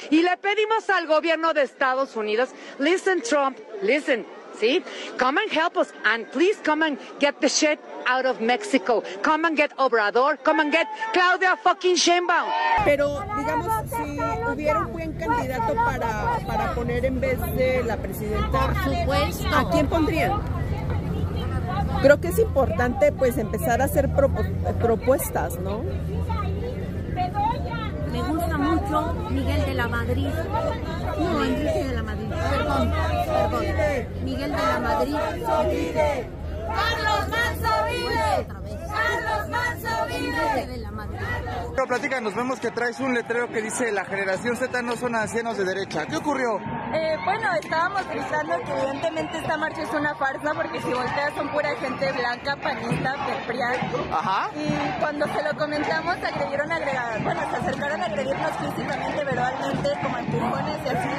Y le pedimos al gobierno de Estados Unidos, listen Trump, listen, ¿sí? Come and help us, and please come and get the shit out of Mexico. Come and get Obrador, come and get Claudia fucking Sheinbaum. Pero, digamos, si hubiera un buen candidato para poner en vez de la presidenta, por supuesto, ¿a quién pondrían? Creo que es importante, pues, empezar a hacer propuestas, ¿no? me gusta mucho Miguel de la Madrid. No, Enrique de la Madrid. Perdón. Miguel de la Madrid. ¡Carlos Manzo vive! ¡Carlos Manzo vive! Pero platícanos, vemos que traes un letrero que dice la generación Z no son ancianos de derecha. ¿Qué ocurrió? Bueno, estábamos gritando que evidentemente esta marcha es una farsa porque si volteas son pura gente blanca, panista, PRIAN. Ajá. Y cuando se lo comentamos se acercaron a agredirnos físicamente, verbalmente, como empujones y así.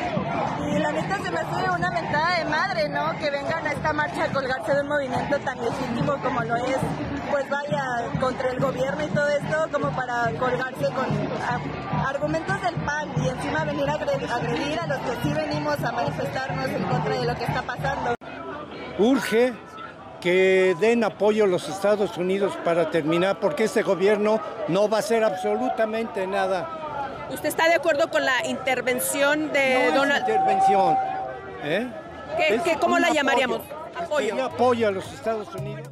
Y la neta se me hace una mentada de madre, ¿no? Que vengan a esta marcha a colgarse de un movimiento tan legítimo como lo es, pues vaya, contra el gobierno y todo esto, como para colgarse con argumentos del PAN y encima venir a agredir a los que sí venimos a manifestarnos en contra de lo que está pasando. Urge que den apoyo a los Estados Unidos para terminar, porque este gobierno no va a hacer absolutamente nada. ¿Usted está de acuerdo con la intervención de Donald Trump? Intervención. ¿Cómo la llamaríamos? Apoyo a los Estados Unidos.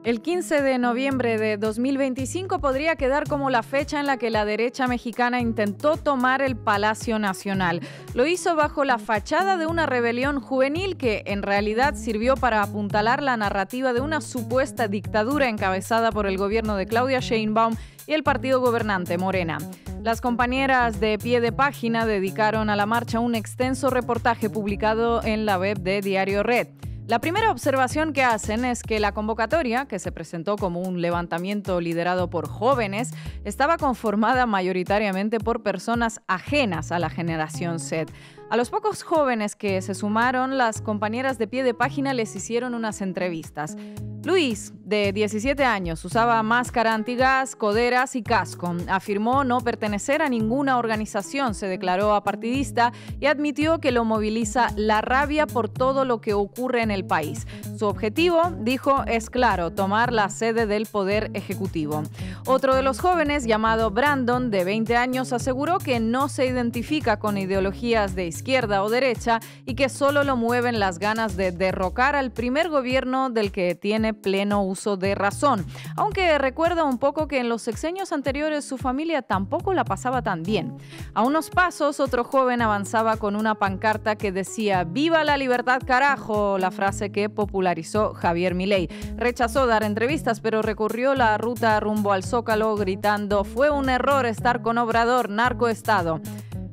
El 15 de noviembre de 2025 podría quedar como la fecha en la que la derecha mexicana intentó tomar el Palacio Nacional. Lo hizo bajo la fachada de una rebelión juvenil que en realidad sirvió para apuntalar la narrativa de una supuesta dictadura encabezada por el gobierno de Claudia Sheinbaum y el partido gobernante Morena. Las compañeras de Pie de Página dedicaron a la marcha un extenso reportaje publicado en la web de Diario Red. La primera observación que hacen es que la convocatoria, que se presentó como un levantamiento liderado por jóvenes, estaba conformada mayoritariamente por personas ajenas a la generación Z. A los pocos jóvenes que se sumaron, las compañeras de Pie de Página les hicieron unas entrevistas. Luis, de 17 años, usaba máscara antigas, coderas y casco. Afirmó no pertenecer a ninguna organización, se declaró apartidista y admitió que lo moviliza la rabia por todo lo que ocurre en el país. Su objetivo, dijo, es claro, tomar la sede del Poder Ejecutivo. Otro de los jóvenes, llamado Brandon, de 20 años, aseguró que no se identifica con ideologías de izquierda o derecha y que solo lo mueven las ganas de derrocar al primer gobierno del que tiene pleno uso de razón, aunque recuerda un poco que en los sexenios anteriores su familia tampoco la pasaba tan bien. A unos pasos, otro joven avanzaba con una pancarta que decía «¡Viva la libertad, carajo!», la frase que popularizó Javier Milei. Rechazó dar entrevistas, pero recurrió la ruta rumbo al Zócalo gritando «¡Fue un error estar con Obrador, narcoestado!».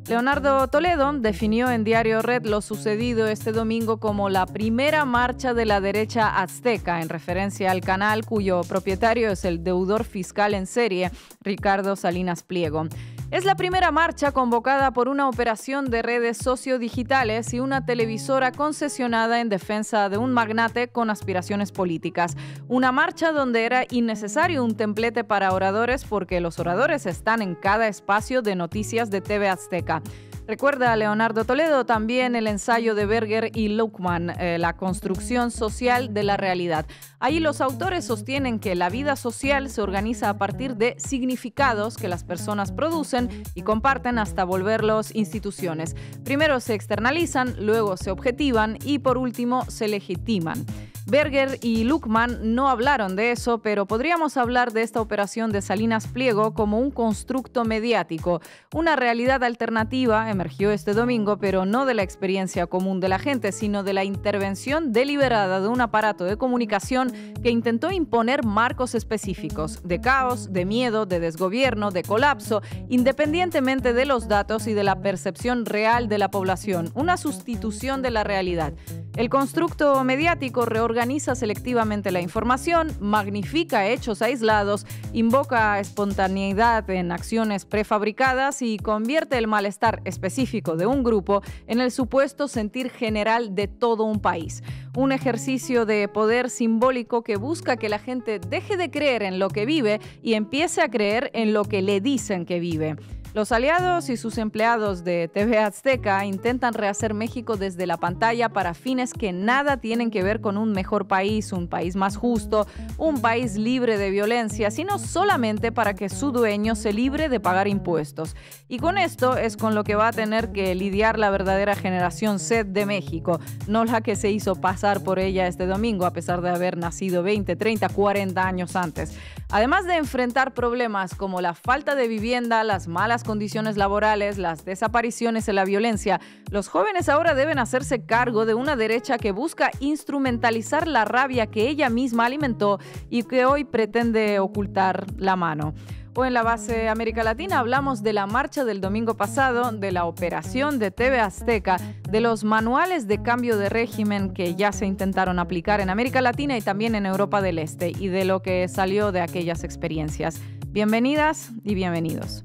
Leonardo Toledo definió en Diario Red lo sucedido este domingo como la primera marcha de la derecha azteca, en referencia al canal cuyo propietario es el deudor fiscal en serie, Ricardo Salinas Pliego. Es la primera marcha convocada por una operación de redes sociodigitales y una televisora concesionada en defensa de un magnate con aspiraciones políticas. Una marcha donde era innecesario un templete para oradores porque los oradores están en cada espacio de noticias de TV Azteca. Recuerda a Leonardo Toledo también el ensayo de Berger y Luckman, La construcción social de la realidad. Ahí los autores sostienen que la vida social se organiza a partir de significados que las personas producen y comparten hasta volverlos instituciones. Primero se externalizan, luego se objetivan y por último se legitiman. Berger y Luckman no hablaron de eso, pero podríamos hablar de esta operación de Salinas Pliego como un constructo mediático. Una realidad alternativa emergió este domingo, pero no de la experiencia común de la gente, sino de la intervención deliberada de un aparato de comunicación que intentó imponer marcos específicos de caos, de miedo, de desgobierno, de colapso, independientemente de los datos y de la percepción real de la población. Una sustitución de la realidad. El constructo mediático reorganiza selectivamente la información, magnifica hechos aislados, invoca espontaneidad en acciones prefabricadas y convierte el malestar específico de un grupo en el supuesto sentir general de todo un país. Un ejercicio de poder simbólico que busca que la gente deje de creer en lo que vive y empiece a creer en lo que le dicen que vive. Los aliados y sus empleados de TV Azteca intentan rehacer México desde la pantalla para fines que nada tienen que ver con un mejor país, un país más justo, un país libre de violencia, sino solamente para que su dueño se libre de pagar impuestos. Y con esto es con lo que va a tener que lidiar la verdadera generación Z de México, no la que se hizo pasar por ella este domingo, a pesar de haber nacido 20, 30, 40 años antes. Además de enfrentar problemas como la falta de vivienda, las malas condiciones laborales, las desapariciones y la violencia, los jóvenes ahora deben hacerse cargo de una derecha que busca instrumentalizar la rabia que ella misma alimentó y que hoy pretende ocultar la mano. Hoy en la base América Latina hablamos de la marcha del domingo pasado, de la operación de TV Azteca, de los manuales de cambio de régimen que ya se intentaron aplicar en América Latina y también en Europa del Este y de lo que salió de aquellas experiencias. Bienvenidas y bienvenidos.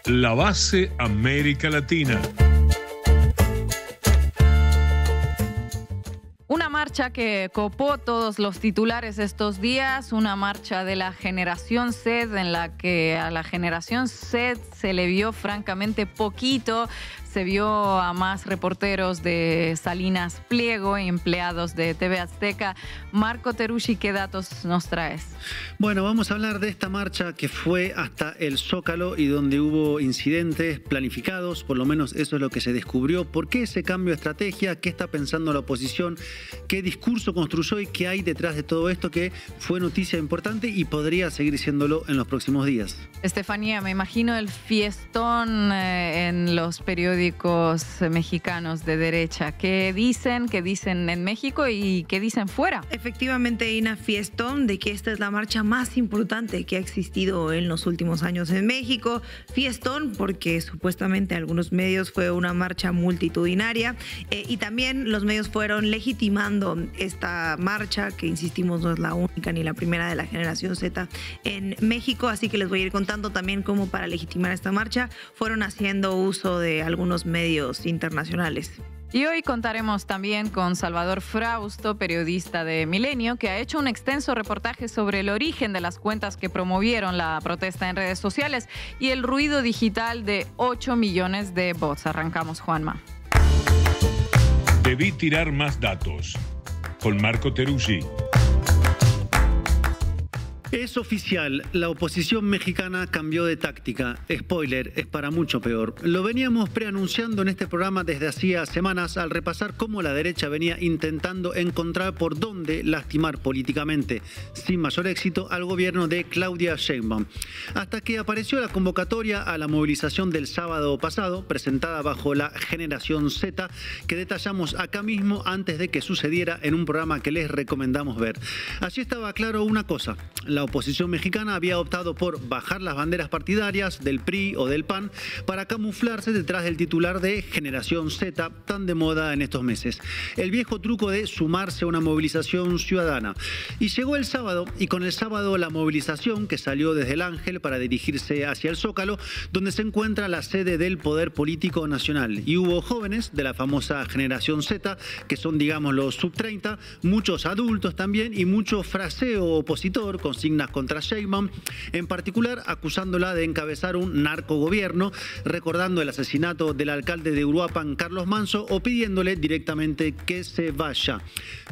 La base América Latina. Una marcha que copó todos los titulares estos días, una marcha de la generación Z en la que a la generación Z se le vio francamente poquito. Se vio a más reporteros de Salinas Pliego, empleados de TV Azteca. Marco Teruggi, ¿qué datos nos traes? Bueno, vamos a hablar de esta marcha que fue hasta el Zócalo y donde hubo incidentes planificados, por lo menos eso es lo que se descubrió. ¿Por qué ese cambio de estrategia? ¿Qué está pensando la oposición? ¿Qué discurso construyó y qué hay detrás de todo esto que fue noticia importante y podría seguir siéndolo en los próximos días? Estefanía, me imagino el fiestón en los periódicos mexicanos de derecha. ¿Qué dicen en México y qué dicen fuera? Efectivamente, hay una fiestón de que esta es la marcha más importante que ha existido en los últimos años en México. Fiestón porque supuestamente algunos medios fue una marcha multitudinaria y también los medios fueron legitimando esta marcha, que insistimos no es la única ni la primera de la generación Z en México, así que les voy a ir contando también cómo para legitimar esta marcha fueron haciendo uso de algunos medios internacionales. Y hoy contaremos también con Salvador Frausto, periodista de Milenio, que ha hecho un extenso reportaje sobre el origen de las cuentas que promovieron la protesta en redes sociales y el ruido digital de 8 millones de bots. Arrancamos, Juanma. Debí tirar más datos. Con Marco Teruggi. Es oficial, la oposición mexicana cambió de táctica. Spoiler, es para mucho peor. Lo veníamos preanunciando en este programa desde hacía semanas al repasar cómo la derecha venía intentando encontrar por dónde lastimar políticamente, sin mayor éxito, al gobierno de Claudia Sheinbaum. Hasta que apareció la convocatoria a la movilización del sábado pasado, presentada bajo la generación Z, que detallamos acá mismo antes de que sucediera en un programa que les recomendamos ver. Allí estaba claro una cosa. La oposición mexicana había optado por bajar las banderas partidarias del PRI o del PAN para camuflarse detrás del titular de Generación Z, tan de moda en estos meses. El viejo truco de sumarse a una movilización ciudadana. Y llegó el sábado, y con el sábado la movilización que salió desde el Ángel para dirigirse hacia el Zócalo, donde se encuentra la sede del Poder Político Nacional. Y hubo jóvenes de la famosa Generación Z, que son, digamos, los sub-30, muchos adultos también y mucho fraseo opositor, consignas contra Sheinbaum, en particular acusándola de encabezar un narcogobierno, recordando el asesinato del alcalde de Uruapan, Carlos Manso, o pidiéndole directamente que se vaya.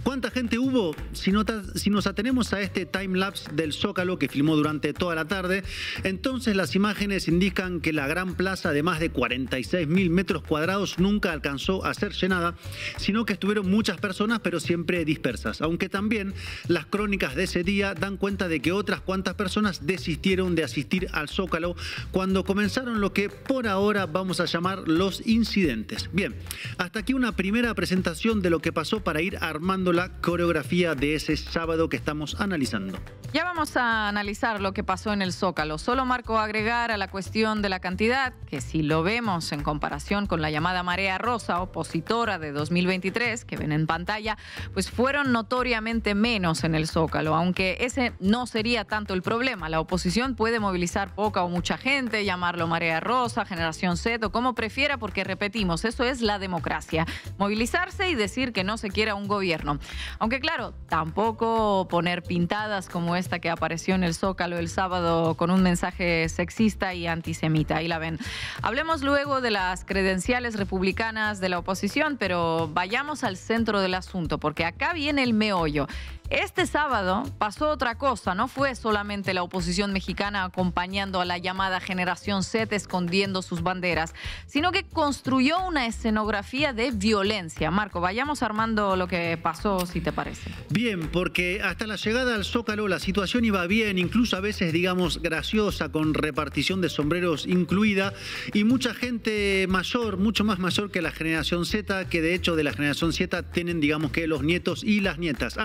¿Cuánta gente hubo? Si nos atenemos a este timelapse del Zócalo que filmó durante toda la tarde, entonces las imágenes indican que la gran plaza de más de 46.000 metros cuadrados nunca alcanzó a ser llenada, sino que estuvieron muchas personas, pero siempre dispersas, aunque también las crónicas de ese día dan cuenta de que otras cuantas personas desistieron de asistir al Zócalo cuando comenzaron lo que por ahora vamos a llamar los incidentes. Bien, hasta aquí una primera presentación de lo que pasó para ir armando la coreografía de ese sábado que estamos analizando. Ya vamos a analizar lo que pasó en el Zócalo. Solo marco agregar a la cuestión de la cantidad, que si lo vemos en comparación con la llamada Marea Rosa, opositora de 2023, que ven en pantalla, pues fueron notoriamente menos en el Zócalo, aunque ese no se sería tanto el problema. La oposición puede movilizar poca o mucha gente, llamarlo marea rosa, generación Z o como prefiera, porque repetimos, eso es la democracia. Movilizarse y decir que no se quiera un gobierno. Aunque claro, tampoco poner pintadas como esta que apareció en el Zócalo el sábado con un mensaje sexista y antisemita. Ahí la ven. Hablemos luego de las credenciales republicanas de la oposición, pero vayamos al centro del asunto, porque acá viene el meollo. Este sábado pasó otra cosa, no fue solamente la oposición mexicana acompañando a la llamada generación Z escondiendo sus banderas, sino que construyó una escenografía de violencia. Marco, vayamos armando lo que pasó, si te parece. Bien, porque hasta la llegada al Zócalo la situación iba bien, incluso a veces, digamos, graciosa, con repartición de sombreros incluida, y mucha gente mayor, mucho más mayor que la generación Z, que de hecho de la generación Z tienen, digamos, que los nietos y las nietas.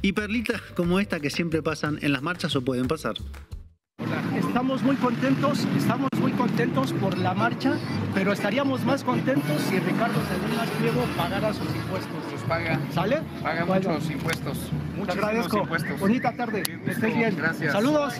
Y perlitas como esta que siempre pasan en las marchas o pueden pasar. Estamos muy contentos por la marcha, pero estaríamos más contentos si Ricardo Salinas Pliego pagara sus impuestos. Los paga. ¿Sale? Paga muchos impuestos. Te agradezco. Impuestos. Bonita tarde. Que estés bien. Gracias. Saludos.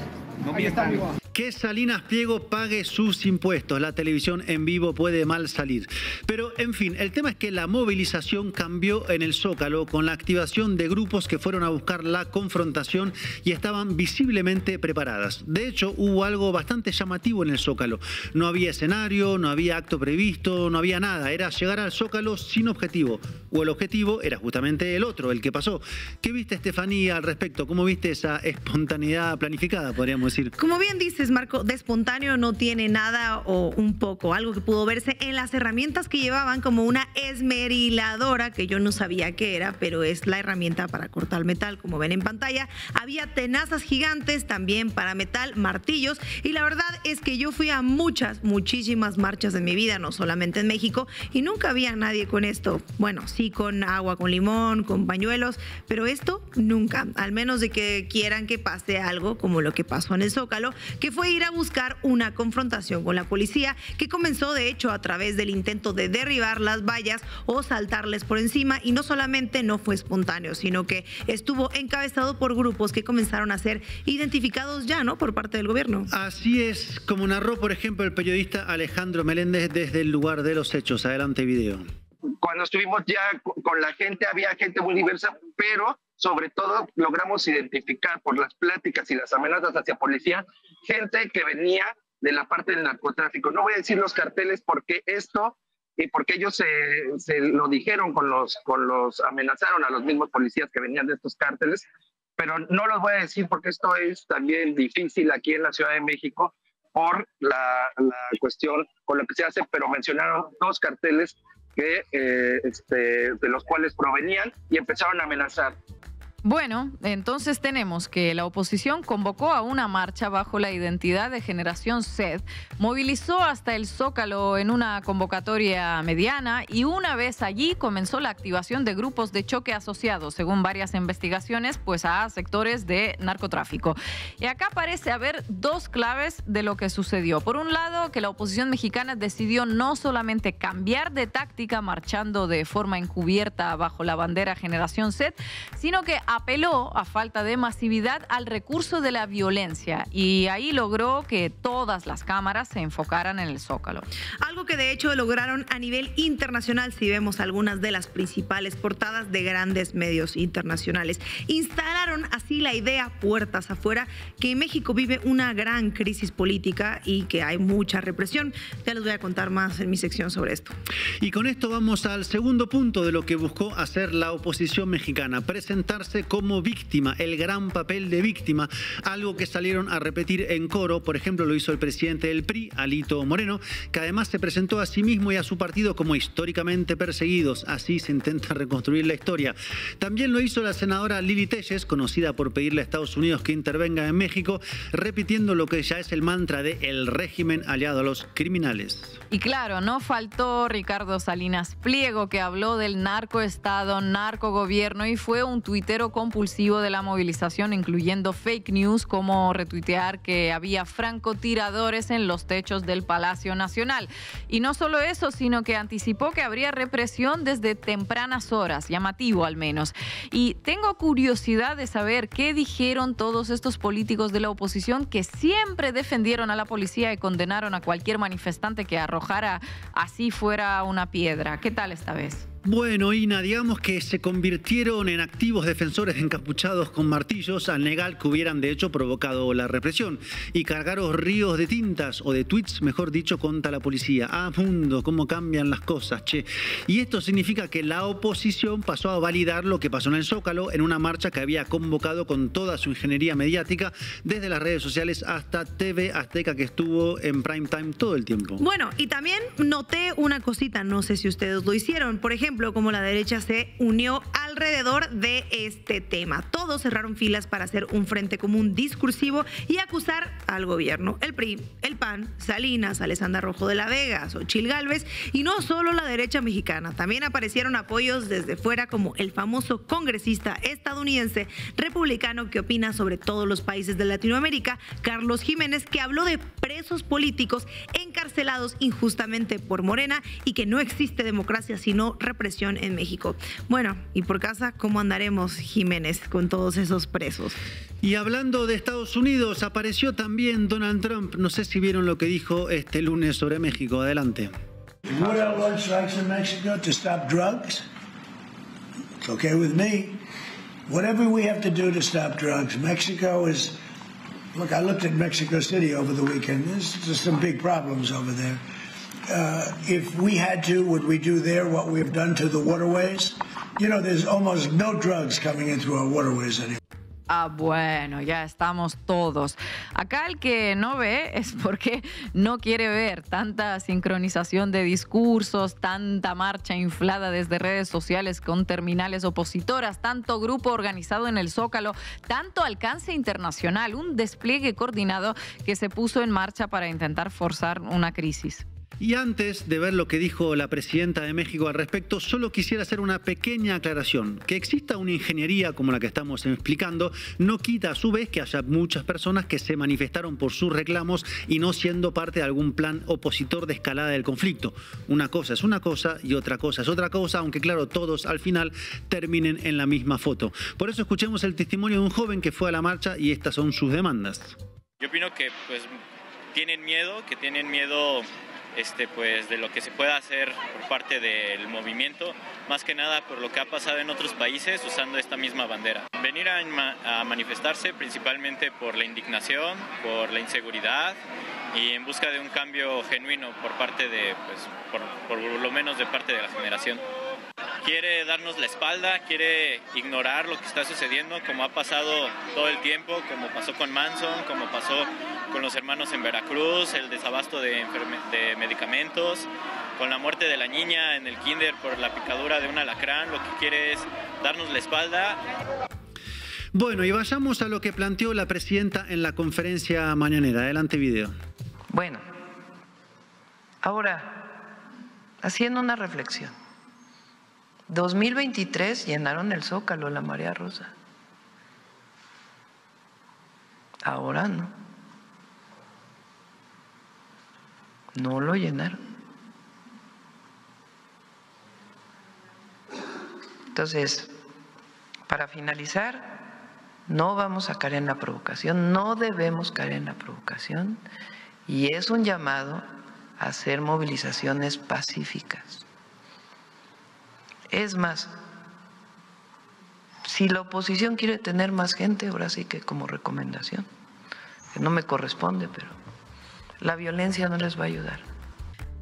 No Ahí está, amigo. Que Salinas Pliego pague sus impuestos. La televisión en vivo puede mal salir. Pero, en fin, el tema es que la movilización cambió en el Zócalo con la activación de grupos que fueron a buscar la confrontación y estaban visiblemente preparadas. De hecho, hubo algo bastante llamativo en el Zócalo. No había escenario, no había acto previsto, no había nada. Era llegar al Zócalo sin objetivo. O el objetivo era justamente el otro, el que pasó. ¿Qué viste, Estefanía, al respecto? ¿Cómo viste esa espontaneidad planificada, podríamos decir? Como bien dices, Marco, de espontáneo no tiene nada o un poco. Algo que pudo verse en las herramientas que llevaban, como una esmeriladora, que yo no sabía qué era, pero es la herramienta para cortar metal, como ven en pantalla. Había tenazas gigantes también para metal, martillos, y la verdad es que yo fui a muchísimas marchas en mi vida, no solamente en México, y nunca había nadie con esto. Bueno, sí con agua, con limón, con pañuelos, pero esto nunca, al menos de que quieran que pase algo como lo que pasó en el Zócalo, que fue ir a buscar una confrontación con la policía, que comenzó de hecho a través del intento de derribar las vallas o saltarles por encima, y no solamente no fue espontáneo, sino que estuvo encabezado por grupos que comenzaron a ser identificados ya, ¿no?, por parte del gobierno. Así es como narró, por ejemplo, el periodista Alejandro Meléndez desde el lugar de los hechos. Adelante, video. Cuando estuvimos ya con la gente, había gente muy diversa, pero sobre todo logramos identificar por las pláticas y las amenazas hacia policía, gente que venía de la parte del narcotráfico. No voy a decir los carteles porque porque ellos se lo dijeron amenazaron a los mismos policías que venían de estos cárteles, pero no los voy a decir porque esto es también difícil aquí en la Ciudad de México por la cuestión con lo que se hace, pero mencionaron dos carteles de los cuales provenían y empezaron a amenazar. Bueno, entonces tenemos que la oposición convocó a una marcha bajo la identidad de Generación Z, movilizó hasta el Zócalo en una convocatoria mediana y una vez allí comenzó la activación de grupos de choque asociados, según varias investigaciones, pues a sectores de narcotráfico. Y acá parece haber dos claves de lo que sucedió. Por un lado, que la oposición mexicana decidió no solamente cambiar de táctica marchando de forma encubierta bajo la bandera Generación Z, sino que apeló, a falta de masividad, al recurso de la violencia, y ahí logró que todas las cámaras se enfocaran en el Zócalo. Algo que de hecho lograron a nivel internacional, si vemos algunas de las principales portadas de grandes medios internacionales. Instalaron así la idea puertas afuera, que México vive una gran crisis política y que hay mucha represión. Ya les voy a contar más en mi sección sobre esto. Y con esto vamos al segundo punto de lo que buscó hacer la oposición mexicana: presentarse como víctima, el gran papel de víctima, algo que salieron a repetir en coro. Por ejemplo, lo hizo el presidente del PRI, Alito Moreno, que además se presentó a sí mismo y a su partido como históricamente perseguidos. Así se intenta reconstruir la historia. También lo hizo la senadora Lili Telles, conocida por pedirle a Estados Unidos que intervenga en México, repitiendo lo que ya es el mantra de el régimen aliado a los criminales. Y claro, no faltó Ricardo Salinas Pliego, que habló del narcoestado, narcogobierno, y fue un tuitero cero compulsivo de la movilización, incluyendo fake news como retuitear que había francotiradores en los techos del Palacio Nacional. Y no solo eso, sino que anticipó que habría represión desde tempranas horas, llamativo al menos. Y tengo curiosidad de saber qué dijeron todos estos políticos de la oposición que siempre defendieron a la policía y condenaron a cualquier manifestante que arrojara así fuera una piedra. ¿Qué tal esta vez? Bueno, Ina, digamos que se convirtieron en activos defensores encapuchados con martillos al negar que hubieran de hecho provocado la represión y cargaron ríos de tintas o de tweets, mejor dicho, contra la policía. Ah, mundo, cómo cambian las cosas, che. Y esto significa que la oposición pasó a validar lo que pasó en el Zócalo en una marcha que había convocado con toda su ingeniería mediática desde las redes sociales hasta TV Azteca, que estuvo en prime time todo el tiempo. Bueno, y también noté una cosita, no sé si ustedes lo hicieron, por ejemplo, como la derecha se unió alrededor de este tema. Todos cerraron filas para hacer un frente común discursivo y acusar al gobierno. El PRI, el PAN, Salinas, Alessandra Rojo de la Vega, Xochitl Gálvez, y no solo la derecha mexicana. También aparecieron apoyos desde fuera, como el famoso congresista estadounidense republicano que opina sobre todos los países de Latinoamérica, Carlos Jiménez, que habló de presos políticos encarcelados injustamente por Morena y que no existe democracia sino represión en México. Bueno, y por casa, ¿cómo andaremos, Jiménez, con todos esos presos? Y hablando de Estados Unidos, apareció también Donald Trump. No sé si vieron lo que dijo este lunes sobre México. Adelante. Would I want strikes in Mexico to stop drugs? It's okay with me. Whatever we have to do to stop drugs. Mexico is... Look, I looked at Mexico City over the weekend. There's some big problems over there. If we had to, would we do there what we've done to the waterways? You know, there's almost no drugs coming in through our waterways anymore. Ah, bueno, ya estamos todos. Acá el que no ve es porque no quiere ver tanta sincronización de discursos, tanta marcha inflada desde redes sociales con terminales opositoras, tanto grupo organizado en el Zócalo, tanto alcance internacional, un despliegue coordinado que se puso en marcha para intentar forzar una crisis. Y antes de ver lo que dijo la presidenta de México al respecto, solo quisiera hacer una pequeña aclaración. Que exista una ingeniería como la que estamos explicando no quita a su vez que haya muchas personas que se manifestaron por sus reclamos y no siendo parte de algún plan opositor de escalada del conflicto. Una cosa es una cosa y otra cosa es otra cosa, aunque claro, todos al final terminen en la misma foto. Por eso escuchemos el testimonio de un joven que fue a la marcha y estas son sus demandas. Yo opino que tienen miedo, pues de lo que se pueda hacer por parte del movimiento, más que nada por lo que ha pasado en otros países usando esta misma bandera. Venir a manifestarse principalmente por la indignación, por la inseguridad y en busca de un cambio genuino por parte de, por lo menos de parte de la generación. Quiere darnos la espalda, quiere ignorar lo que está sucediendo, como ha pasado todo el tiempo, como pasó con Manson, como pasó con los hermanos en Veracruz, el desabasto de medicamentos, con la muerte de la niña en el kinder por la picadura de un alacrán. Lo que quiere es darnos la espalda. Bueno, y vayamos a lo que planteó la presidenta en la conferencia mañanera. Adelante, video. Bueno, ahora, haciendo una reflexión. 2023 llenaron el Zócalo, la Marea Rosa. Ahora no. No lo llenaron. Entonces, para finalizar, no vamos a caer en la provocación, no debemos caer en la provocación, y es un llamado a hacer movilizaciones pacíficas. Es más, si la oposición quiere tener más gente, ahora sí que como recomendación, que no me corresponde, pero la violencia no les va a ayudar.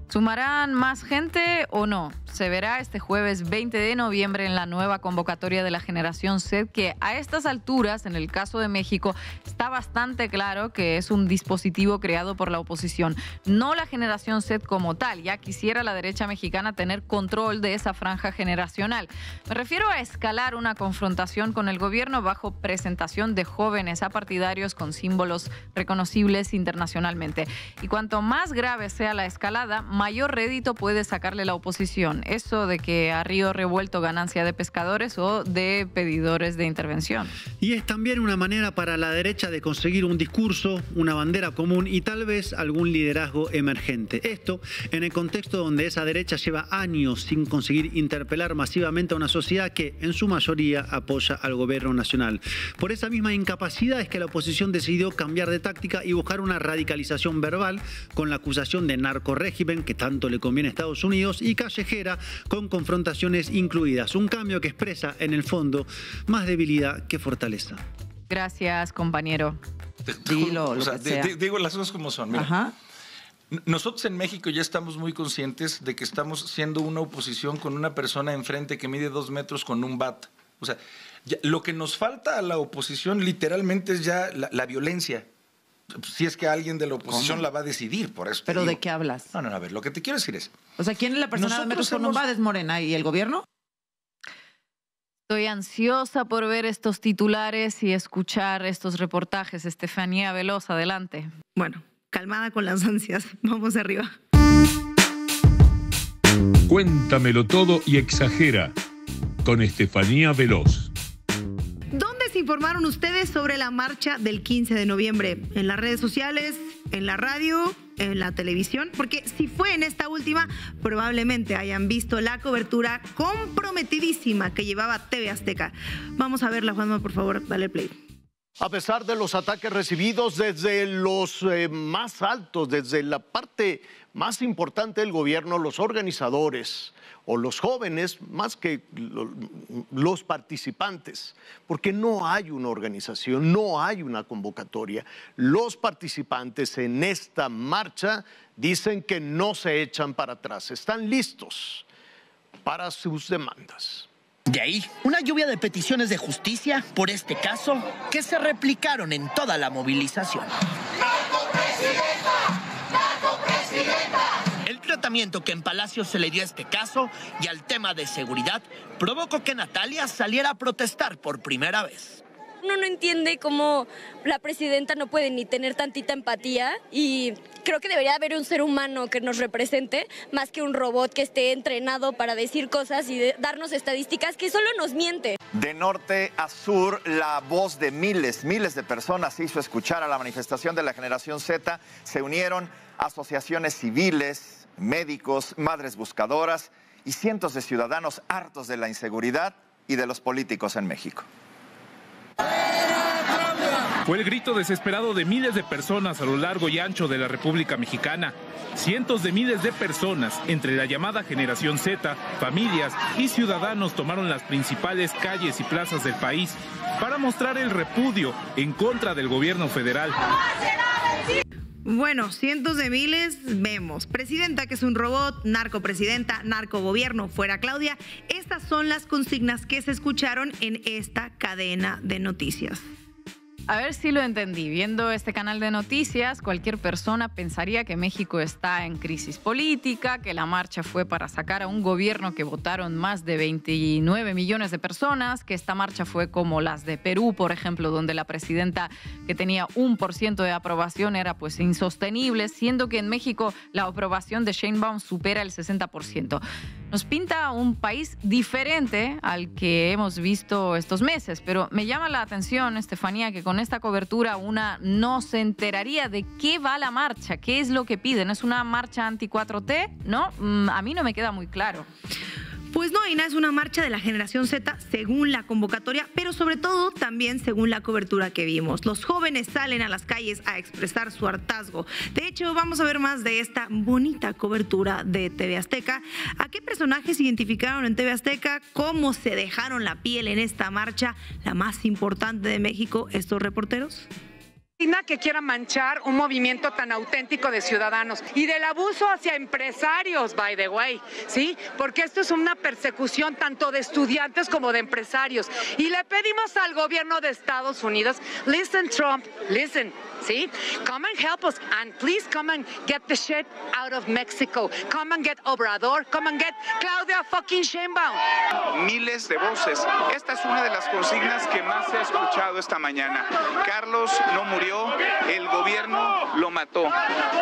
¿Sumarán más gente o no? Se verá este jueves 20 de noviembre en la nueva convocatoria de la Generación Z, que a estas alturas, en el caso de México, está bastante claro que es un dispositivo creado por la oposición, no la Generación Z como tal. Ya quisiera la derecha mexicana tener control de esa franja generacional. Me refiero a escalar una confrontación con el gobierno bajo presentación de jóvenes apartidarios con símbolos reconocibles internacionalmente. Y cuanto más grave sea la escalada, mayor rédito puede sacarle la oposición. eso de que a río revuelto ganancia de pescadores o de pedidores de intervención. Y es también una manera para la derecha de conseguir un discurso, una bandera común y tal vez algún liderazgo emergente. Esto en el contexto donde esa derecha lleva años sin conseguir interpelar masivamente a una sociedad que en su mayoría apoya al gobierno nacional. Por esa misma incapacidad es que la oposición decidió cambiar de táctica y buscar una radicalización verbal con la acusación de narcorrégimen que tanto le conviene a Estados Unidos y callejera con confrontaciones incluidas. Un cambio que expresa en el fondo más debilidad que fortaleza. Gracias, compañero. Dilo, digo las cosas como son. Mira. Ajá. Nosotros en México ya estamos muy conscientes de que estamos siendo una oposición con una persona enfrente que mide 2 metros con un bat. O sea, ya, lo que nos falta a la oposición literalmente es ya la violencia. Si es que alguien de la oposición la va a decidir, por eso. ¿Pero de qué hablas? No, a ver, lo que te quiero decir es... O sea, ¿quién es la persona de metros con un bat? ¿Es Morena y el gobierno? Estoy ansiosa por ver estos titulares y escuchar estos reportajes. Estefanía Veloz, adelante. Bueno, calmada con las ansias. Vamos arriba. Cuéntamelo todo y exagera con Estefanía Veloz. ¿Dónde se informaron ustedes sobre la marcha del 15 de noviembre? ¿En las redes sociales? ¿En la radio? ¿En la televisión? Porque si fue en esta última, probablemente hayan visto la cobertura comprometidísima que llevaba TV Azteca. Vamos a verla, Juanma, por favor, dale play. A pesar de los ataques recibidos desde los más altos, desde la parte más importante del gobierno, los organizadores o los jóvenes, más que los participantes, porque no hay una organización, no hay una convocatoria. Los participantes en esta marcha dicen que no se echan para atrás, están listos para sus demandas. De ahí, una lluvia de peticiones de justicia por este caso que se replicaron en toda la movilización. El tratamiento que en Palacio se le dio a este caso y al tema de seguridad provocó que Natalia saliera a protestar por primera vez. Uno no entiende cómo la presidenta no puede ni tener tantita empatía y creo que debería haber un ser humano que nos represente más que un robot que esté entrenado para decir cosas y darnos estadísticas que solo nos miente. De norte a sur, la voz de miles de personas se hizo escuchar a la manifestación de la Generación Z. Se unieron asociaciones civiles, médicos, madres buscadoras y cientos de ciudadanos hartos de la inseguridad y de los políticos en México. Fue el grito desesperado de miles de personas a lo largo y ancho de la República Mexicana. Cientos de miles de personas, entre la llamada Generación Z, familias y ciudadanos tomaron las principales calles y plazas del país para mostrar el repudio en contra del gobierno federal. Bueno, cientos de miles vemos. Presidenta que es un robot, narcopresidenta, narcogobierno, fuera Claudia. Estas son las consignas que se escucharon en esta cadena de noticias. A ver si lo entendí. Viendo este canal de noticias, cualquier persona pensaría que México está en crisis política, que la marcha fue para sacar a un gobierno que votaron más de 29 millones de personas, que esta marcha fue como las de Perú, por ejemplo, donde la presidenta que tenía 1% de aprobación era pues insostenible, siendo que en México la aprobación de Sheinbaum supera el 60%. Nos pinta un país diferente al que hemos visto estos meses, pero me llama la atención, Estefanía, que con esta cobertura una no se enteraría de qué va la marcha, qué es lo que piden. ¿Es una marcha anti-4T? ¿No? A mí no me queda muy claro. Pues no, Ina, es una marcha de la Generación Z según la convocatoria, pero sobre todo también según la cobertura que vimos. Los jóvenes salen a las calles a expresar su hartazgo. De hecho, vamos a ver más de esta bonita cobertura de TV Azteca. ¿A qué personajes identificaron en TV Azteca? ¿Cómo se dejaron la piel en esta marcha, la más importante de México, estos reporteros? Que quiera manchar un movimiento tan auténtico de ciudadanos y del abuso hacia empresarios, by the way, ¿sí? Porque esto es una persecución tanto de estudiantes como de empresarios. Y le pedimos al gobierno de Estados Unidos, listen Trump, listen, See? Come and help us. And please come and get the shit out of Mexico. Come and get Obrador. Come and get Claudia fucking Sheinbaum. Miles de voces. Esta es una de las consignas que más he escuchado esta mañana. Carlos no murió, el gobierno lo mató.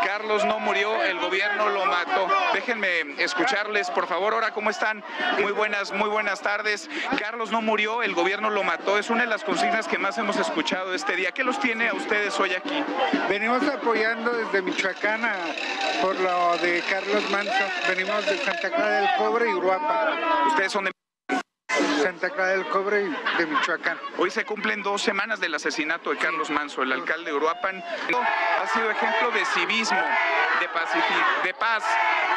Carlos no murió, el gobierno lo mató. Déjenme escucharles, por favor. Ahora, ¿cómo están? Muy buenas tardes. Carlos no murió, el gobierno lo mató. Es una de las consignas que más hemos escuchado este día. ¿Qué los tiene a ustedes hoy aquí? Venimos apoyando desde Michoacán por lo de Carlos Manso. Venimos de Santa Clara del Cobre y Uruapan. ¿Ustedes son de Santa Clara del Cobre y de Michoacán? Hoy se cumplen 2 semanas del asesinato de Carlos Manso, el alcalde de Uruapan. Ha sido ejemplo de civismo, de paz.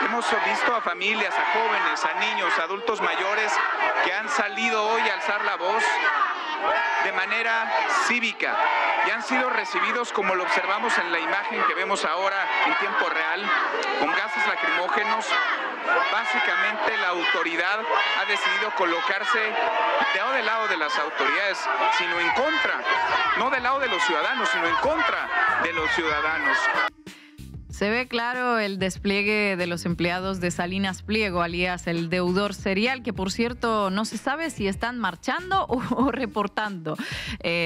Hemos visto a familias, a jóvenes, a niños, a adultos mayores que han salido hoy a alzar la voz de manera cívica y han sido recibidos, como lo observamos en la imagen que vemos ahora en tiempo real, con gases lacrimógenos. Básicamente la autoridad ha decidido colocarse no del lado de las autoridades, sino en contra, no del lado de los ciudadanos, sino en contra de los ciudadanos. Se ve claro el despliegue de los empleados de Salinas Pliego, alias el deudor serial, que por cierto no se sabe si están marchando o reportando.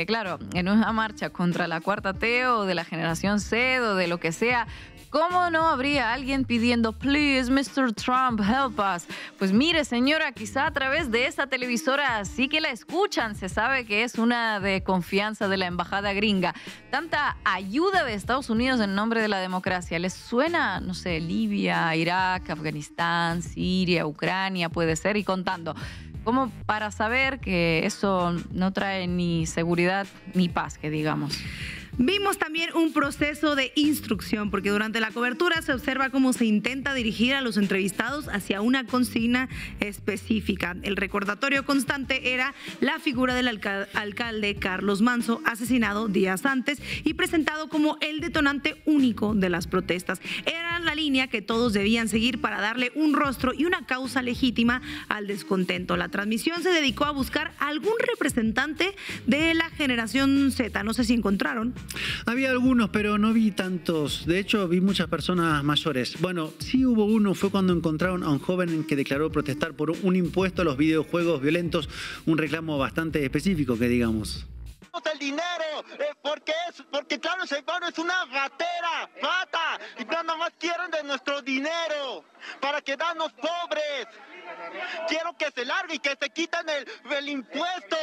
Claro, en una marcha contra la Cuarta T o de la Generación Z o de lo que sea, ¿cómo no habría alguien pidiendo, please, Mr. Trump, help us? Pues mire, señora, quizá a través de esta televisora sí que la escuchan. Se sabe que es una de confianza de la embajada gringa. Tanta ayuda de Estados Unidos en nombre de la democracia. ¿Les suena, no sé, Libia, Irak, Afganistán, Siria, Ucrania, puede ser, y contando? Como para saber que eso no trae ni seguridad ni paz, que digamos. Vimos también un proceso de instrucción, porque durante la cobertura se observa cómo se intenta dirigir a los entrevistados hacia una consigna específica. El recordatorio constante era la figura del alcalde Carlos Manso, asesinado días antes y presentado como el detonante único de las protestas. Era la línea que todos debían seguir para darle un rostro y una causa legítima al descontento. La transmisión se dedicó a buscar algún representante de la Generación Z. No sé si encontraron. Había algunos, pero no vi tantos. De hecho, vi muchas personas mayores. Bueno, sí hubo uno, fue cuando encontraron a un joven que declaró protestar por un impuesto a los videojuegos violentos, un reclamo bastante específico, que digamos. El dinero, porque claro, Sheinbaum es una ratera, mata, y nada más quieren de nuestro dinero para quedarnos pobres. Quiero que se largue y que se quiten el impuesto,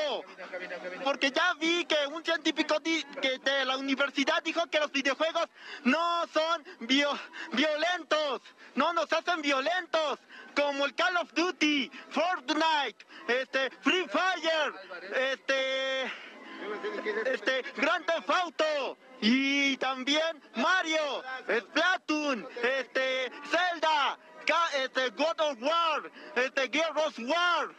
porque ya vi que un científico de la universidad dijo que los videojuegos no son violentos, no nos hacen violentos, como el Call of Duty, Fortnite, Free Fire, Grand Theft Auto y también Mario, Splatoon, Zelda, God of War, Gears of War.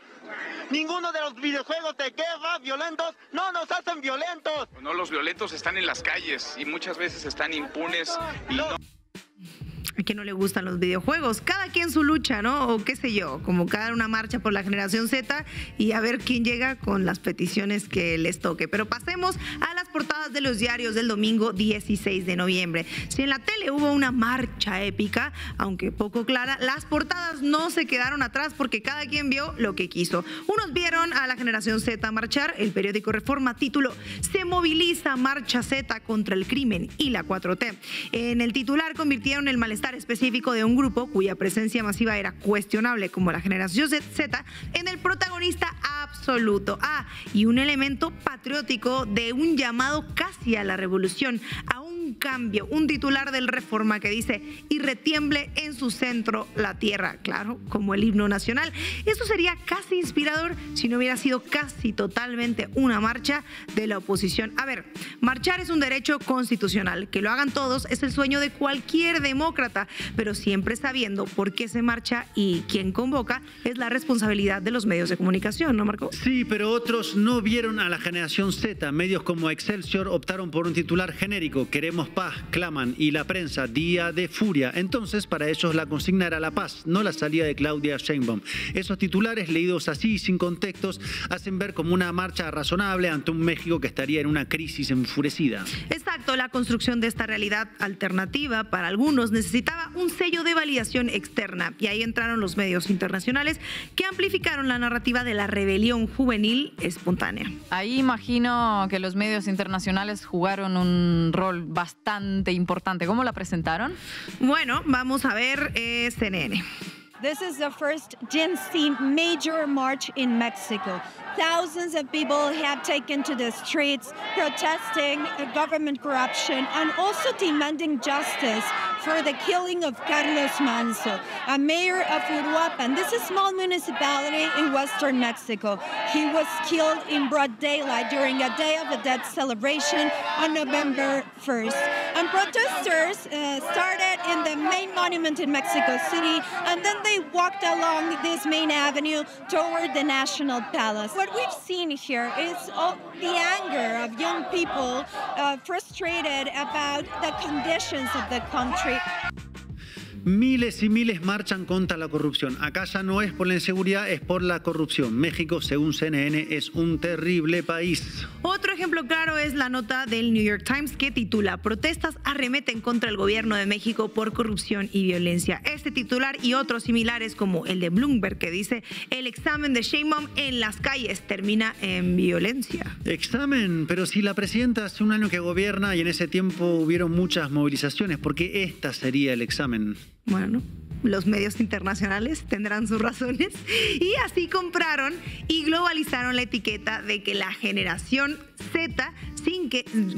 Ninguno de los videojuegos de guerra violentos no nos hacen violentos. No, los violentos están en las calles y muchas veces están impunes y no. A quien no le gustan los videojuegos, cada quien su lucha, ¿no? O qué sé yo, convocar una marcha por la Generación Z y a ver quién llega con las peticiones que les toque. Pero pasemos a las portadas de los diarios del domingo 16 de noviembre. Si en la tele hubo una marcha épica, aunque poco clara, las portadas no se quedaron atrás porque cada quien vio lo que quiso. Unos vieron a la Generación Z marchar, el periódico Reforma tituló "Se moviliza Marcha Z contra el crimen y la 4T". En el titular convirtieron el malestar específico de un grupo cuya presencia masiva era cuestionable, como la Generación Z, en el protagonista absoluto. Y un elemento patriótico de un llamado casi a la revolución, a un cambio. Un titular del Reforma que dice: "Y retiemble en su centro la tierra", claro, como el himno nacional. Eso sería casi inspirador si no hubiera sido casi totalmente una marcha de la oposición. A ver, marchar es un derecho constitucional. Que lo hagan todos es el sueño de cualquier demócrata, pero siempre sabiendo por qué se marcha y quién convoca es la responsabilidad de los medios de comunicación, ¿no, Marco? Sí, pero otros no vieron a la Generación Z. Medios como Excelsior optaron por un titular genérico: "Queremos Queremos paz, claman, y la prensa, día de furia. Entonces, para ellos la consigna era la paz, no la salida de Claudia Sheinbaum. Esos titulares, leídos así, sin contextos, hacen ver como una marcha razonable ante un México que estaría en una crisis enfurecida. Exacto, la construcción de esta realidad alternativa para algunos necesitaba un sello de validación externa, y ahí entraron los medios internacionales que amplificaron la narrativa de la rebelión juvenil espontánea. Ahí imagino que los medios internacionales jugaron un rol bastante importante. ¿Cómo la presentaron? Bueno, vamos a ver CNN. This is the first Gen Z major march in Mexico. Thousands of people have taken to the streets protesting government corruption and also demanding justice for the killing of Carlos Manzo, a mayor of Uruapan. This is a small municipality in western Mexico. He was killed in broad daylight during a Day of the Dead celebration on November 1st. And protesters started in the main monument in Mexico City, and then they walked along this main avenue toward the National Palace. What we've seen here is the anger of young people frustrated about the conditions of the country. Miles y miles marchan contra la corrupción. Acá ya no es por la inseguridad, es por la corrupción. México, según CNN, es un terrible país. Otro ejemplo claro es la nota del New York Times que titula "Protestas arremeten contra el gobierno de México por corrupción y violencia". Este titular y otros similares como el de Bloomberg que dice "El examen de Sheinbaum en las calles termina en violencia". Examen, pero si la presidenta hace un año que gobierna y en ese tiempo hubieron muchas movilizaciones, ¿por qué esta sería el examen? Bueno, los medios internacionales tendrán sus razones y así compraron y globalizaron la etiqueta de que la generación Z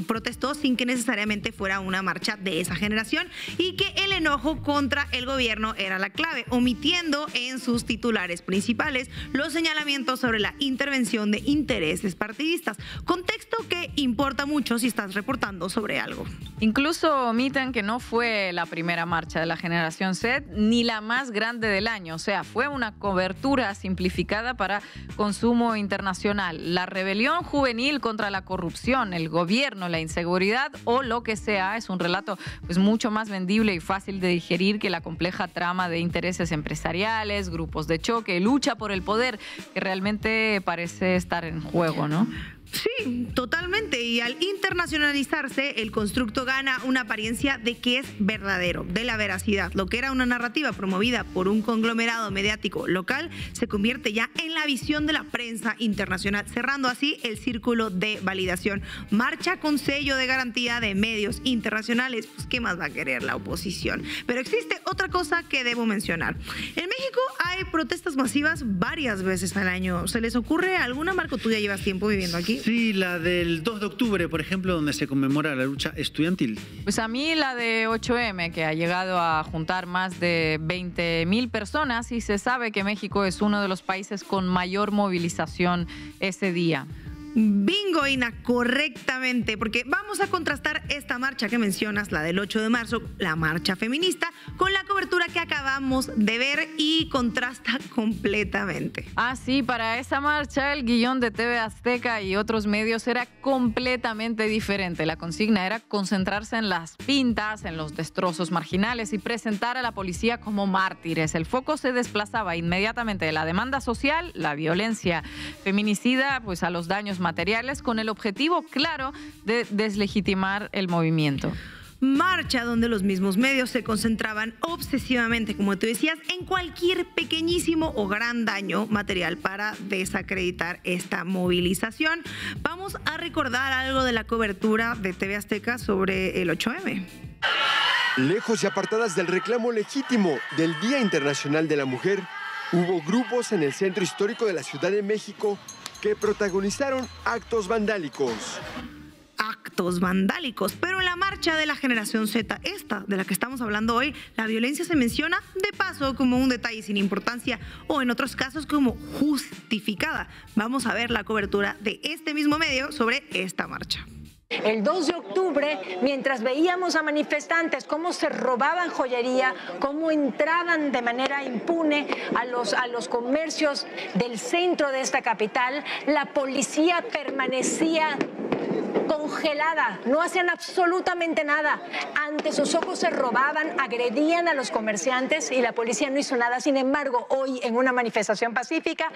protestó sin que necesariamente fuera una marcha de esa generación y que el enojo contra el gobierno era la clave, omitiendo en sus titulares principales los señalamientos sobre la intervención de intereses partidistas, contexto que importa mucho si estás reportando sobre algo. Incluso omiten que no fue la primera marcha de la generación Z ni la más grande del año, o sea, fue una cobertura simplificada para consumo internacional. La rebelión juvenil contra la corrupción, el gobierno, la inseguridad o lo que sea, es un relato pues mucho más vendible y fácil de digerir que la compleja trama de intereses empresariales, grupos de choque, lucha por el poder, que realmente parece estar en juego, ¿no? Sí, totalmente. Y al internacionalizarse, el constructo gana una apariencia de que es verdadero, de la veracidad. Lo que era una narrativa promovida por un conglomerado mediático local se convierte ya en la visión de la prensa internacional, cerrando así el círculo de validación. Marcha con sello de garantía de medios internacionales. Pues, ¿qué más va a querer la oposición? Pero existe otra cosa que debo mencionar. En México hay protestas masivas varias veces al año. ¿Se les ocurre alguna, Marco? Tú ya llevas tiempo viviendo aquí. Sí, la del 2 de octubre, por ejemplo, donde se conmemora la lucha estudiantil. Pues a mí la de 8M, que ha llegado a juntar más de 20,000 personas y se sabe que México es uno de los países con mayor movilización ese día. Bingo, Ina, correctamente, porque vamos a contrastar esta marcha que mencionas, la del 8 de marzo, la marcha feminista, con la cobertura que acabamos de ver y contrasta completamente. Ah, sí, para esa marcha el guión de TV Azteca y otros medios era completamente diferente. La consigna era concentrarse en las pintas, en los destrozos marginales y presentar a la policía como mártires. El foco se desplazaba inmediatamente de la demanda social, la violencia feminicida, pues a los daños materiales, con el objetivo claro de deslegitimar el movimiento. Marcha donde los mismos medios se concentraban obsesivamente, como tú decías, en cualquier pequeñísimo o gran daño material para desacreditar esta movilización. Vamos a recordar algo de la cobertura de TV Azteca sobre el 8M. Lejos y apartadas del reclamo legítimo del Día Internacional de la Mujer, hubo grupos en el centro histórico de la Ciudad de México que protagonizaron actos vandálicos. Actos vandálicos, pero en la marcha de la generación Z, esta de la que estamos hablando hoy, la violencia se menciona de paso como un detalle sin importancia o en otros casos como justificada. Vamos a ver la cobertura de este mismo medio sobre esta marcha. El 2 de octubre, mientras veíamos a manifestantes cómo se robaban joyería, cómo entraban de manera impune a los comercios del centro de esta capital, la policía permanecía congelada, no hacían absolutamente nada. Ante sus ojos se robaban, agredían a los comerciantes y la policía no hizo nada. Sin embargo, hoy en una manifestación pacífica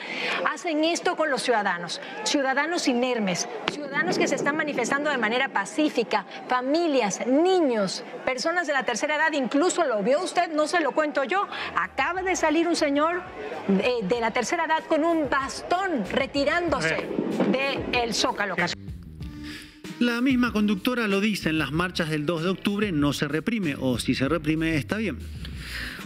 hacen esto con los ciudadanos, ciudadanos inermes, ciudadanos que se están manifestando de manera pacífica, familias, niños, personas de la tercera edad, incluso lo vio usted, no se lo cuento yo, acaba de salir un señor de la tercera edad con un bastón retirándose del Zócalo. La misma conductora lo dice, en las marchas del 2 de octubre no se reprime, o si se reprime está bien.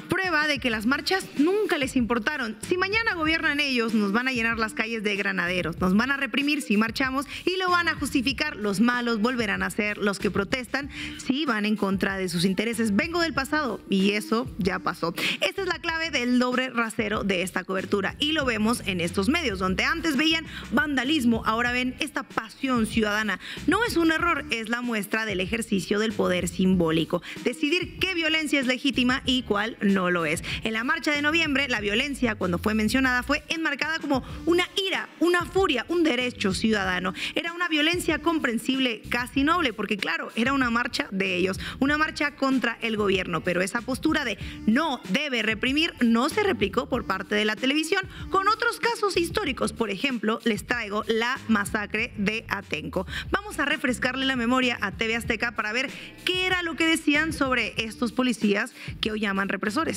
Prueba de que las marchas nunca les importaron. Si mañana gobiernan ellos, nos van a llenar las calles de granaderos, nos van a reprimir si marchamos y lo van a justificar. Los malos volverán a ser los que protestan si van en contra de sus intereses. Vengo del pasado y eso ya pasó. Esta es la clave del doble rasero de esta cobertura y lo vemos en estos medios, donde antes veían vandalismo, ahora ven esta pasión ciudadana. No es un error, es la muestra del ejercicio del poder simbólico. Decidir qué violencia es legítima y cuál no lo es. En la marcha de noviembre, la violencia, cuando fue mencionada, fue enmarcada como una ira, una furia, un derecho ciudadano. Era una violencia comprensible, casi noble, porque claro, era una marcha de ellos, una marcha contra el gobierno, pero esa postura de no debe reprimir no se replicó por parte de la televisión con otros casos históricos. Por ejemplo, les traigo la masacre de Atenco. Vamos a refrescarle la memoria a TV Azteca para ver qué era lo que decían sobre estos policías que hoy llaman represores.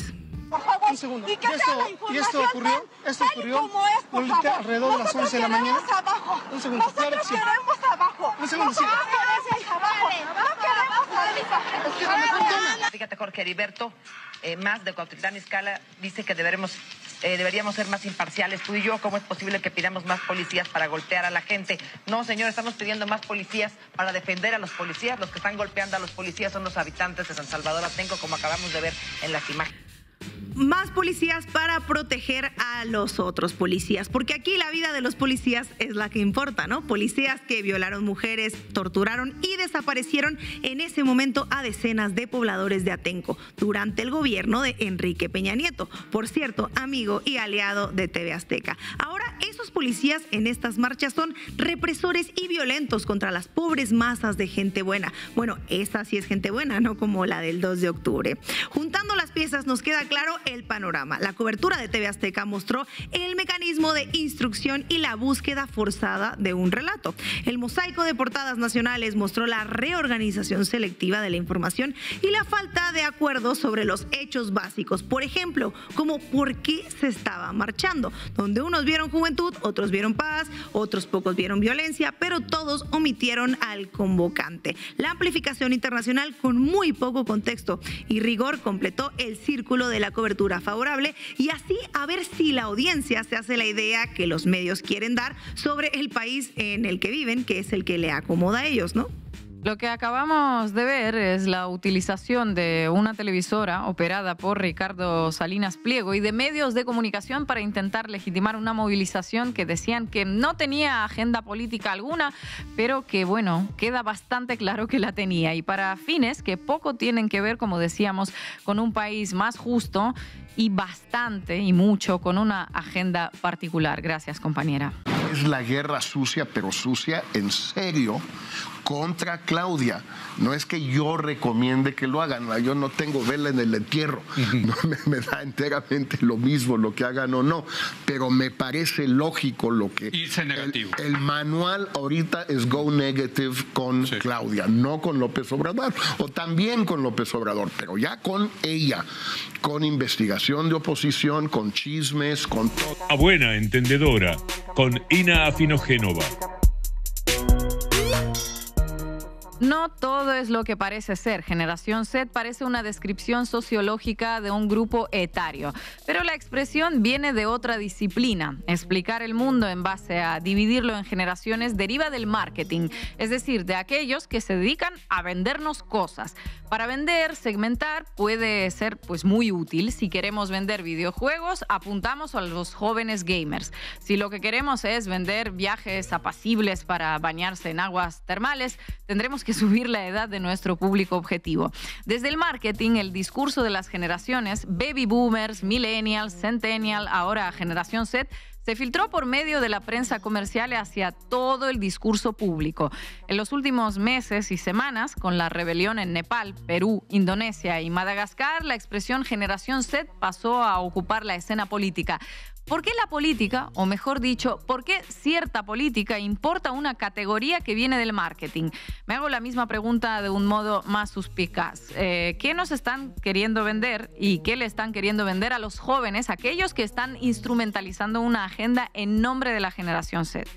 Por favor, un segundo. ¿Y esto ocurrió? Lolita, alrededor de las 11 de la mañana. Abajo. Un segundo. Claro que sí. Queremos abajo. Un segundo, sí. No queremos abajo. Fíjate, Jorge Heriberto, más de Cuautitlán Izcalli, dice que deberíamos ser más imparciales. Tú y yo, ¿cómo es posible que pidamos más policías para golpear a la gente? No, señor, estamos pidiendo más policías para defender a los policías. Los que están golpeando a los policías son los habitantes de San Salvador Atenco, como acabamos de ver en las imágenes. Más policías para proteger a los otros policías, porque aquí la vida de los policías es la que importa, ¿no? Policías que violaron mujeres, torturaron y desaparecieron en ese momento a decenas de pobladores de Atenco durante el gobierno de Enrique Peña Nieto, por cierto, amigo y aliado de TV Azteca. Ahora esos policías en estas marchas son represores y violentos contra las pobres masas de gente buena. Bueno, esa sí es gente buena, no como la del 2 de octubre. Juntando las piezas nos queda claro el panorama. La cobertura de TV Azteca mostró el mecanismo de instrucción y la búsqueda forzada de un relato. El mosaico de portadas nacionales mostró la reorganización selectiva de la información y la falta de acuerdo sobre los hechos básicos. Por ejemplo, como por qué se estaba marchando, donde unos vieron juventud, otros vieron paz, otros pocos vieron violencia, pero todos omitieron al convocante. La amplificación internacional con muy poco contexto y rigor completó el círculo de la cobertura favorable y así a ver si la audiencia se hace la idea que los medios quieren dar sobre el país en el que viven, que es el que le acomoda a ellos, ¿no? Lo que acabamos de ver es la utilización de una televisora operada por Ricardo Salinas Pliego y de medios de comunicación para intentar legitimar una movilización que decían que no tenía agenda política alguna, pero que, bueno, queda bastante claro que la tenía y para fines que poco tienen que ver, como decíamos, con un país más justo y bastante y mucho con una agenda particular. Gracias, compañera. Es la guerra sucia, pero sucia en serio, contra Claudia. No es que yo recomiende que lo hagan, yo no tengo vela en el entierro, no, me da enteramente lo mismo lo que hagan o no, pero me parece lógico lo que... Irse negativo. El manual ahorita es go negative con Claudia, no con López Obrador, o también con López Obrador, pero ya con ella, con investigación de oposición, con chismes, con todo. A buena entendedora, con Ina Afinogénova. No todo es lo que parece ser. Generación Z parece una descripción sociológica de un grupo etario, pero la expresión viene de otra disciplina. Explicar el mundo en base a dividirlo en generaciones deriva del marketing, es decir, de aquellos que se dedican a vendernos cosas. Para vender, segmentar puede ser pues muy útil. Si queremos vender videojuegos, apuntamos a los jóvenes gamers. Si lo que queremos es vender viajes apacibles para bañarse en aguas termales, tendremos que subir la edad de nuestro público objetivo. Desde el marketing, el discurso de las generaciones, baby boomers, millennials, centennial, ahora generación Z, se filtró por medio de la prensa comercial hacia todo el discurso público. En los últimos meses y semanas, con la rebelión en Nepal, Perú, Indonesia y Madagascar, la expresión Generación Z pasó a ocupar la escena política. ¿Por qué la política, o mejor dicho, por qué cierta política importa una categoría que viene del marketing? Me hago la misma pregunta de un modo más suspicaz. ¿Qué nos están queriendo vender y qué le están queriendo vender a los jóvenes, aquellos que están instrumentalizando una agenda en nombre de la generación Z?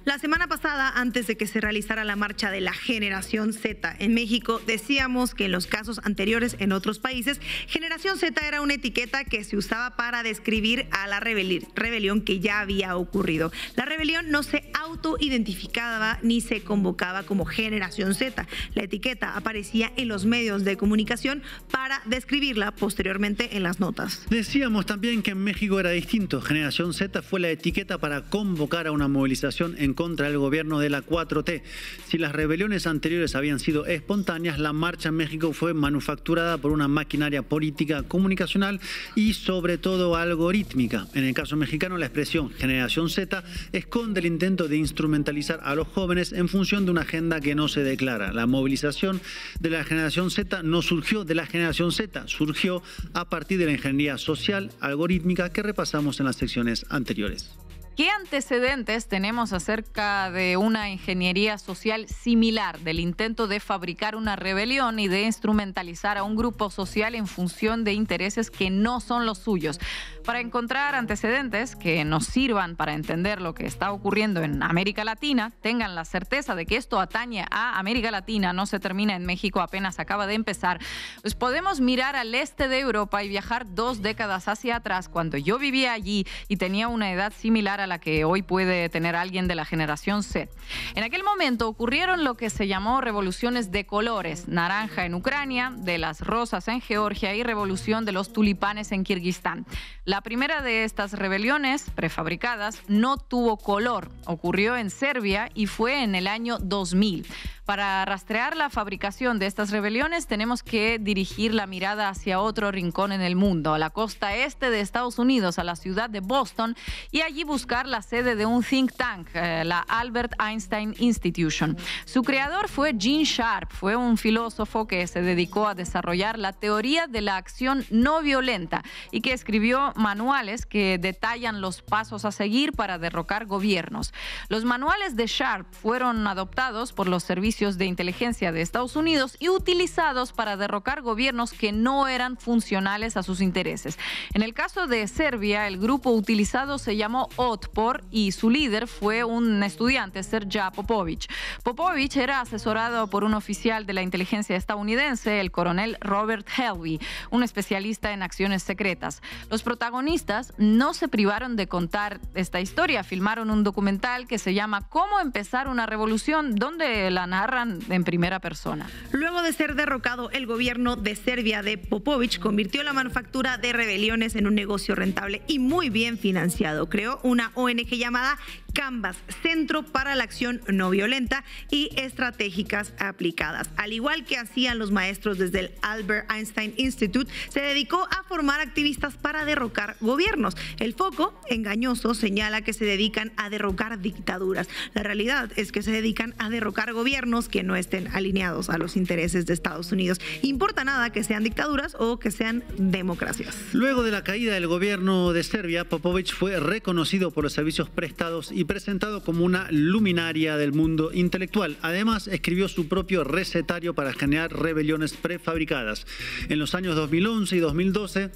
La semana pasada, antes de que se realizara la marcha de la Generación Z en México, decíamos que en los casos anteriores en otros países, Generación Z era una etiqueta que se usaba para describir a la rebelión que ya había ocurrido. La rebelión no se autoidentificaba ni se convocaba como Generación Z. La etiqueta aparecía en los medios de comunicación para describirla posteriormente en las notas. Decíamos también que en México era distinto. Generación Z fue la etiqueta para convocar a una movilización en contra del gobierno de la 4T. Si las rebeliones anteriores habían sido espontáneas, la marcha en México fue manufacturada por una maquinaria política, comunicacional y sobre todo algorítmica. En el caso mexicano, la expresión Generación Z esconde el intento de instrumentalizar a los jóvenes en función de una agenda que no se declara. La movilización de la Generación Z no surgió de la Generación Z, surgió a partir de la ingeniería social algorítmica que repasamos en las secciones anteriores. ¿Qué antecedentes tenemos acerca de una ingeniería social similar, del intento de fabricar una rebelión y de instrumentalizar a un grupo social en función de intereses que no son los suyos? Para encontrar antecedentes que nos sirvan para entender lo que está ocurriendo en América Latina, tengan la certeza de que esto atañe a América Latina, no se termina en México, apenas acaba de empezar, pues podemos mirar al este de Europa y viajar 2 décadas hacia atrás, cuando yo vivía allí y tenía una edad similar a la que hoy puede tener alguien de la generación Z. En aquel momento ocurrieron lo que se llamó revoluciones de colores: naranja en Ucrania, de las rosas en Georgia y revolución de los tulipanes en Kirguistán. La primera de estas rebeliones prefabricadas no tuvo color, ocurrió en Serbia y fue en el año 2000. Para rastrear la fabricación de estas rebeliones tenemos que dirigir la mirada hacia otro rincón en el mundo, a la costa este de Estados Unidos, a la ciudad de Boston, y allí buscar la sede de un think tank, la Albert Einstein Institution. Su creador fue Gene Sharp, fue un filósofo que se dedicó a desarrollar la teoría de la acción no violenta y que escribió manuales que detallan los pasos a seguir para derrocar gobiernos. Los manuales de Sharp fueron adoptados por los servicios de inteligencia de Estados Unidos y utilizados para derrocar gobiernos que no eran funcionales a sus intereses. En el caso de Serbia, el grupo utilizado se llamó Otpor y su líder fue un estudiante, Srđan Popović. Popović era asesorado por un oficial de la inteligencia estadounidense, el coronel Robert Helvey, un especialista en acciones secretas. Los protagonistas no se privaron de contar esta historia, filmaron un documental que se llama ¿Cómo empezar una revolución?, donde la narran en primera persona. Luego de ser derrocado el gobierno de Serbia de Popović, convirtió la manufactura de rebeliones en un negocio rentable y muy bien financiado. Creó una ONG llamada Canvas, Centro para la Acción No Violenta y Estratégicas Aplicadas. Al igual que hacían los maestros desde el Albert Einstein Institute, se dedicó a formar activistas para derrocar gobiernos. El foco engañoso señala que se dedican a derrocar dictaduras. La realidad es que se dedican a derrocar gobiernos que no estén alineados a los intereses de Estados Unidos. Importa nada que sean dictaduras o que sean democracias. Luego de la caída del gobierno de Serbia, Popović fue reconocido por los servicios prestados y presentado como una luminaria del mundo intelectual. Además, escribió su propio recetario para generar rebeliones prefabricadas. En los años 2011 y 2012,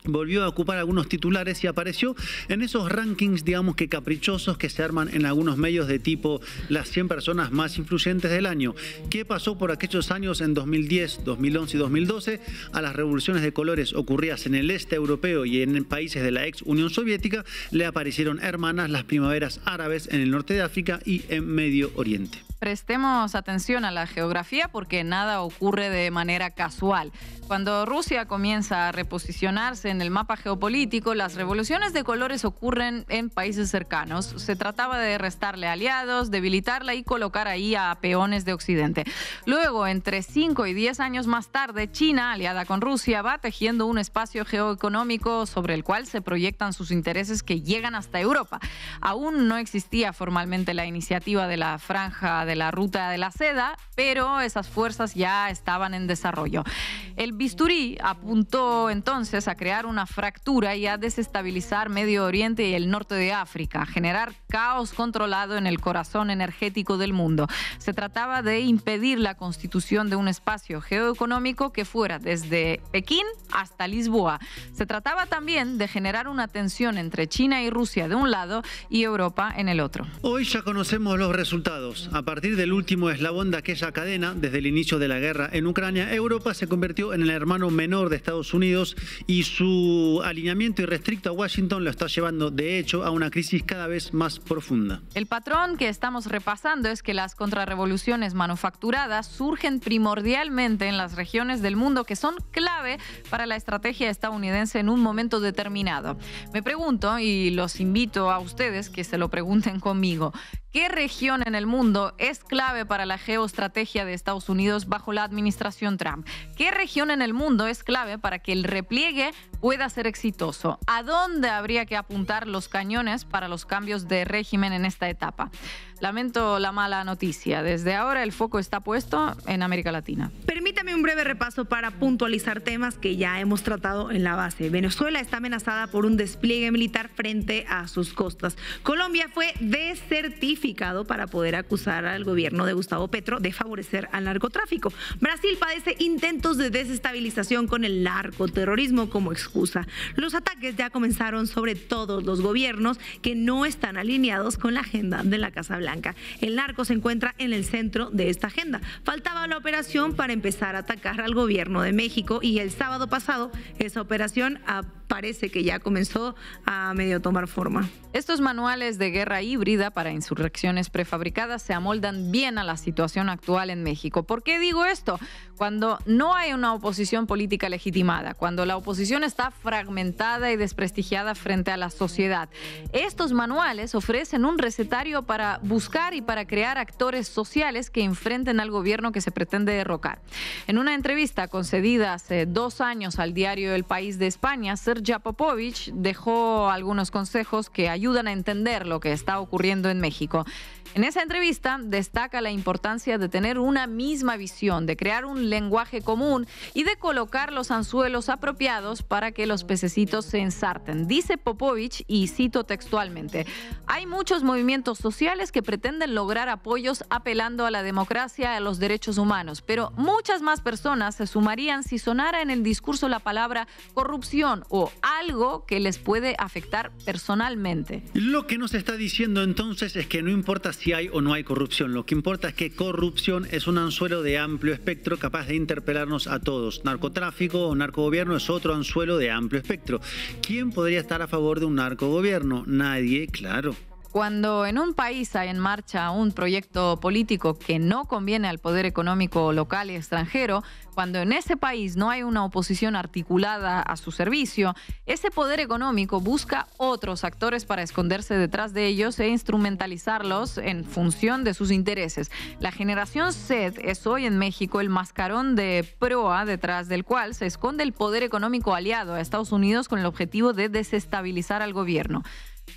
volvió a ocupar algunos titulares y apareció en esos rankings, digamos que caprichosos, que se arman en algunos medios de tipo las 100 personas más influyentes del año. ¿Qué pasó por aquellos años en 2010, 2011 y 2012? A las revoluciones de colores ocurridas en el este europeo y en países de la ex Unión Soviética le aparecieron hermanas las primaveras árabes en el norte de África y en Medio Oriente. Prestemos atención a la geografía porque nada ocurre de manera casual. Cuando Rusia comienza a reposicionarse en el mapa geopolítico, las revoluciones de colores ocurren en países cercanos. Se trataba de restarle aliados, debilitarla y colocar ahí a peones de Occidente. Luego, entre 5 y 10 años más tarde, China, aliada con Rusia, va tejiendo un espacio geoeconómico sobre el cual se proyectan sus intereses que llegan hasta Europa. Aún no existía formalmente la iniciativa de la Franja de la Ruta de la Seda, pero esas fuerzas ya estaban en desarrollo. El bisturí apuntó entonces a crear una fractura y a desestabilizar Medio Oriente y el norte de África, a generar caos controlado en el corazón energético del mundo. Se trataba de impedir la constitución de un espacio geoeconómico que fuera desde Pekín hasta Lisboa. Se trataba también de generar una tensión entre China y Rusia de un lado y Europa en el otro. Hoy ya conocemos los resultados. A partir del último eslabón de aquella cadena, desde el inicio de la guerra en Ucrania, Europa se convirtió en el hermano menor de Estados Unidos y su alineamiento irrestricto a Washington lo está llevando, de hecho, a una crisis cada vez más profunda. El patrón que estamos repasando es que las contrarrevoluciones manufacturadas surgen primordialmente en las regiones del mundo que son clave para la estrategia estadounidense en un momento determinado. Me pregunto, y los invito a ustedes que se lo pregunten conmigo, ¿qué región en el mundo es clave para la geoestrategia de Estados Unidos bajo la administración Trump? ¿Qué región en el mundo es clave para que el repliegue pueda ser exitoso? ¿A dónde habría que apuntar los cañones para los cambios de régimen en esta etapa? Lamento la mala noticia. Desde ahora el foco está puesto en América Latina. Permítame un breve repaso para puntualizar temas que ya hemos tratado en la base. Venezuela está amenazada por un despliegue militar frente a sus costas. Colombia fue desertificado para poder acusar al gobierno de Gustavo Petro de favorecer al narcotráfico. Brasil padece intentos de desestabilización con el narcoterrorismo como excusa. Los ataques ya comenzaron sobre todos los gobiernos que no están alineados con la agenda de la Casa Blanca. El narco se encuentra en el centro de esta agenda. Faltaba la operación para empezar a atacar al gobierno de México y el sábado pasado esa operación parece que ya comenzó a medio tomar forma. Estos manuales de guerra híbrida para insurrecciones prefabricadas se amoldan bien a la situación actual en México. ¿Por qué digo esto? Cuando no hay una oposición política legitimada, cuando la oposición está fragmentada y desprestigiada frente a la sociedad, estos manuales ofrecen un recetario para buscar y para crear actores sociales que enfrenten al gobierno que se pretende derrocar. En una entrevista concedida hace 2 años al diario El País de España, Sergio Popovich dejó algunos consejos que ayudan a entender lo que está ocurriendo en México. En esa entrevista destaca la importancia de tener una misma visión, de crear un lenguaje común y de colocar los anzuelos apropiados para que los pececitos se ensarten. Dice Popovich, y cito textualmente, hay muchos movimientos sociales que pretenden lograr apoyos apelando a la democracia y a los derechos humanos, pero muchas más personas se sumarían si sonara en el discurso la palabra corrupción o algo que les puede afectar personalmente. Lo que nos está diciendo entonces es que no importa si hay o no hay corrupción, lo que importa es que corrupción es un anzuelo de amplio espectro capaz de interpelarnos a todos. Narcotráfico o narcogobierno es otro anzuelo de amplio espectro. ¿Quién podría estar a favor de un narcogobierno? Nadie, claro. Cuando en un país hay en marcha un proyecto político que no conviene al poder económico local y extranjero, cuando en ese país no hay una oposición articulada a su servicio, ese poder económico busca otros actores para esconderse detrás de ellos e instrumentalizarlos en función de sus intereses. La generación Z es hoy en México el mascarón de proa detrás del cual se esconde el poder económico aliado a Estados Unidos con el objetivo de desestabilizar al gobierno.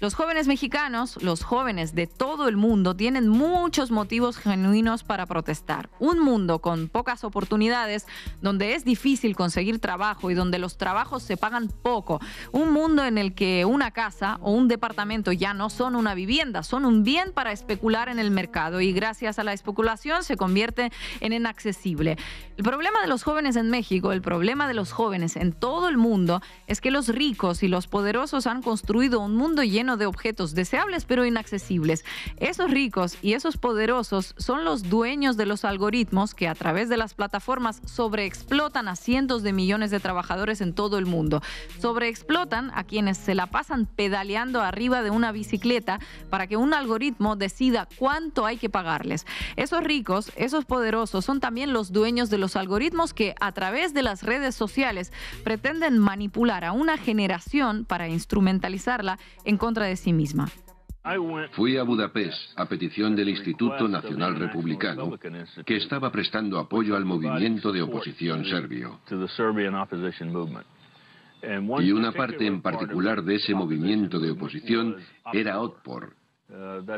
Los jóvenes mexicanos, los jóvenes de todo el mundo, tienen muchos motivos genuinos para protestar. Un mundo con pocas oportunidades, donde es difícil conseguir trabajo y donde los trabajos se pagan poco. Un mundo en el que una casa o un departamento ya no son una vivienda, son un bien para especular en el mercado y gracias a la especulación se convierte en inaccesible. El problema de los jóvenes en México, el problema de los jóvenes en todo el mundo, es que los ricos y los poderosos han construido un mundo lleno lleno de objetos deseables pero inaccesibles. Esos ricos y esos poderosos son los dueños de los algoritmos que a través de las plataformas sobreexplotan a cientos de millones de trabajadores en todo el mundo. Sobreexplotan a quienes se la pasan pedaleando arriba de una bicicleta para que un algoritmo decida cuánto hay que pagarles. Esos ricos, esos poderosos son también los dueños de los algoritmos que a través de las redes sociales pretenden manipular a una generación para instrumentalizarla en contra de sí misma. Fui a Budapest a petición del Instituto Nacional Republicano, que estaba prestando apoyo al movimiento de oposición serbio. Y una parte en particular de ese movimiento de oposición era Otpor,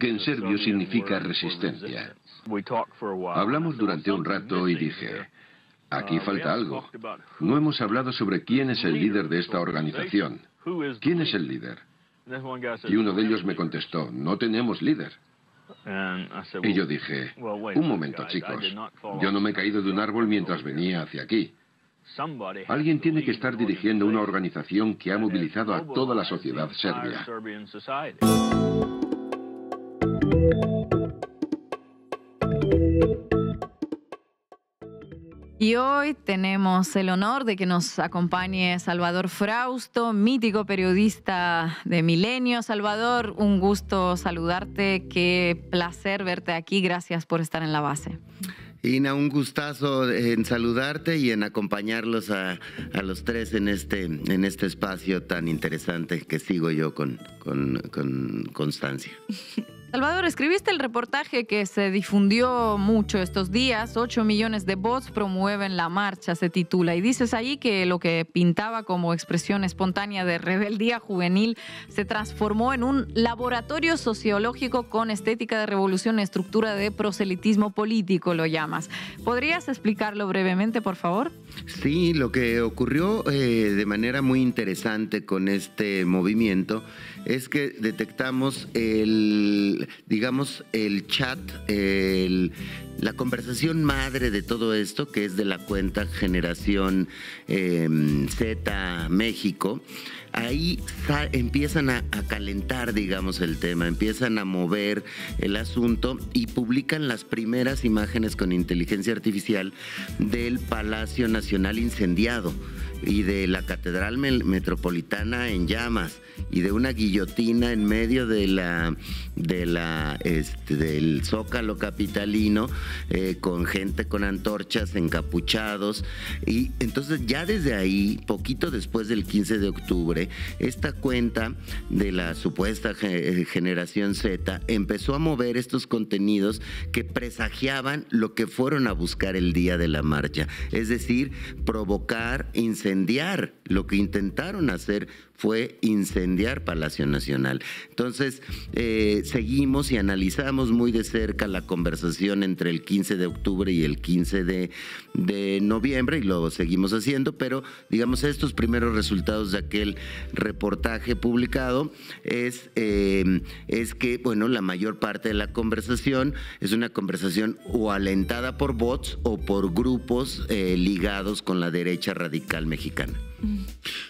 que en serbio significa resistencia. Hablamos durante un rato y dije, aquí falta algo. No hemos hablado sobre quién es el líder de esta organización. ¿Quién es el líder? Y uno de ellos me contestó, no tenemos líder. Y yo dije, un momento, chicos, yo no me he caído de un árbol mientras venía hacia aquí. Alguien tiene que estar dirigiendo una organización que ha movilizado a toda la sociedad serbia. Y hoy tenemos el honor de que nos acompañe Salvador Frausto, mítico periodista de Milenio. Salvador, un gusto saludarte, qué placer verte aquí, gracias por estar en La Base. Ina, un gustazo en saludarte y en acompañarlos a los tres en este espacio tan interesante que sigo yo con constancia. Salvador, escribiste el reportaje que se difundió mucho estos días, 8 millones de bots promueven la marcha, se titula, y dices ahí que lo que pintaba como expresión espontánea de rebeldía juvenil se transformó en un laboratorio sociológico con estética de revolución, estructura de proselitismo político, lo llamas. ¿Podrías explicarlo brevemente, por favor? Sí, lo que ocurrió de manera muy interesante con este movimiento es que detectamos el chat, la conversación madre de todo esto, que es de la cuenta Generación Z México. Ahí empiezan a calentar, digamos, el tema, empiezan a mover el asunto y publican las primeras imágenes con inteligencia artificial del Palacio Nacional incendiado y de la Catedral Metropolitana en llamas y de una guillotina en medio del Zócalo capitalino, con gente con antorchas, encapuchados. Y entonces ya desde ahí, poquito después del 15 de octubre, esta cuenta de la supuesta Generación Z empezó a mover estos contenidos que presagiaban lo que fueron a buscar el día de la marcha, es decir, provocar, incendiar. Lo que intentaron hacer fue incendiar Palacio Nacional. Entonces, seguimos y analizamos muy de cerca la conversación entre el 15 de octubre y el 15 de noviembre, y lo seguimos haciendo, pero digamos estos primeros resultados de aquel reportaje publicado es que, bueno, la mayor parte de la conversación es una conversación o alentada por bots o por grupos ligados con la derecha radical mexicana.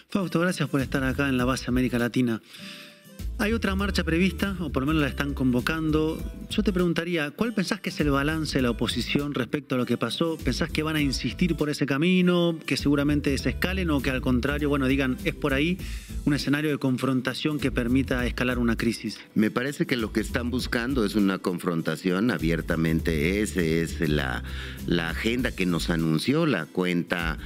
Fausto, gracias por estar acá en La Base América Latina. ¿Hay otra marcha prevista, o por lo menos la están convocando? Yo te preguntaría, ¿cuál pensás que es el balance de la oposición respecto a lo que pasó? ¿Pensás que van a insistir por ese camino, que seguramente se escalen, o que al contrario, bueno, digan, es por ahí un escenario de confrontación que permita escalar una crisis? Me parece que lo que están buscando es una confrontación abiertamente. Esa es la agenda que nos anunció la cuenta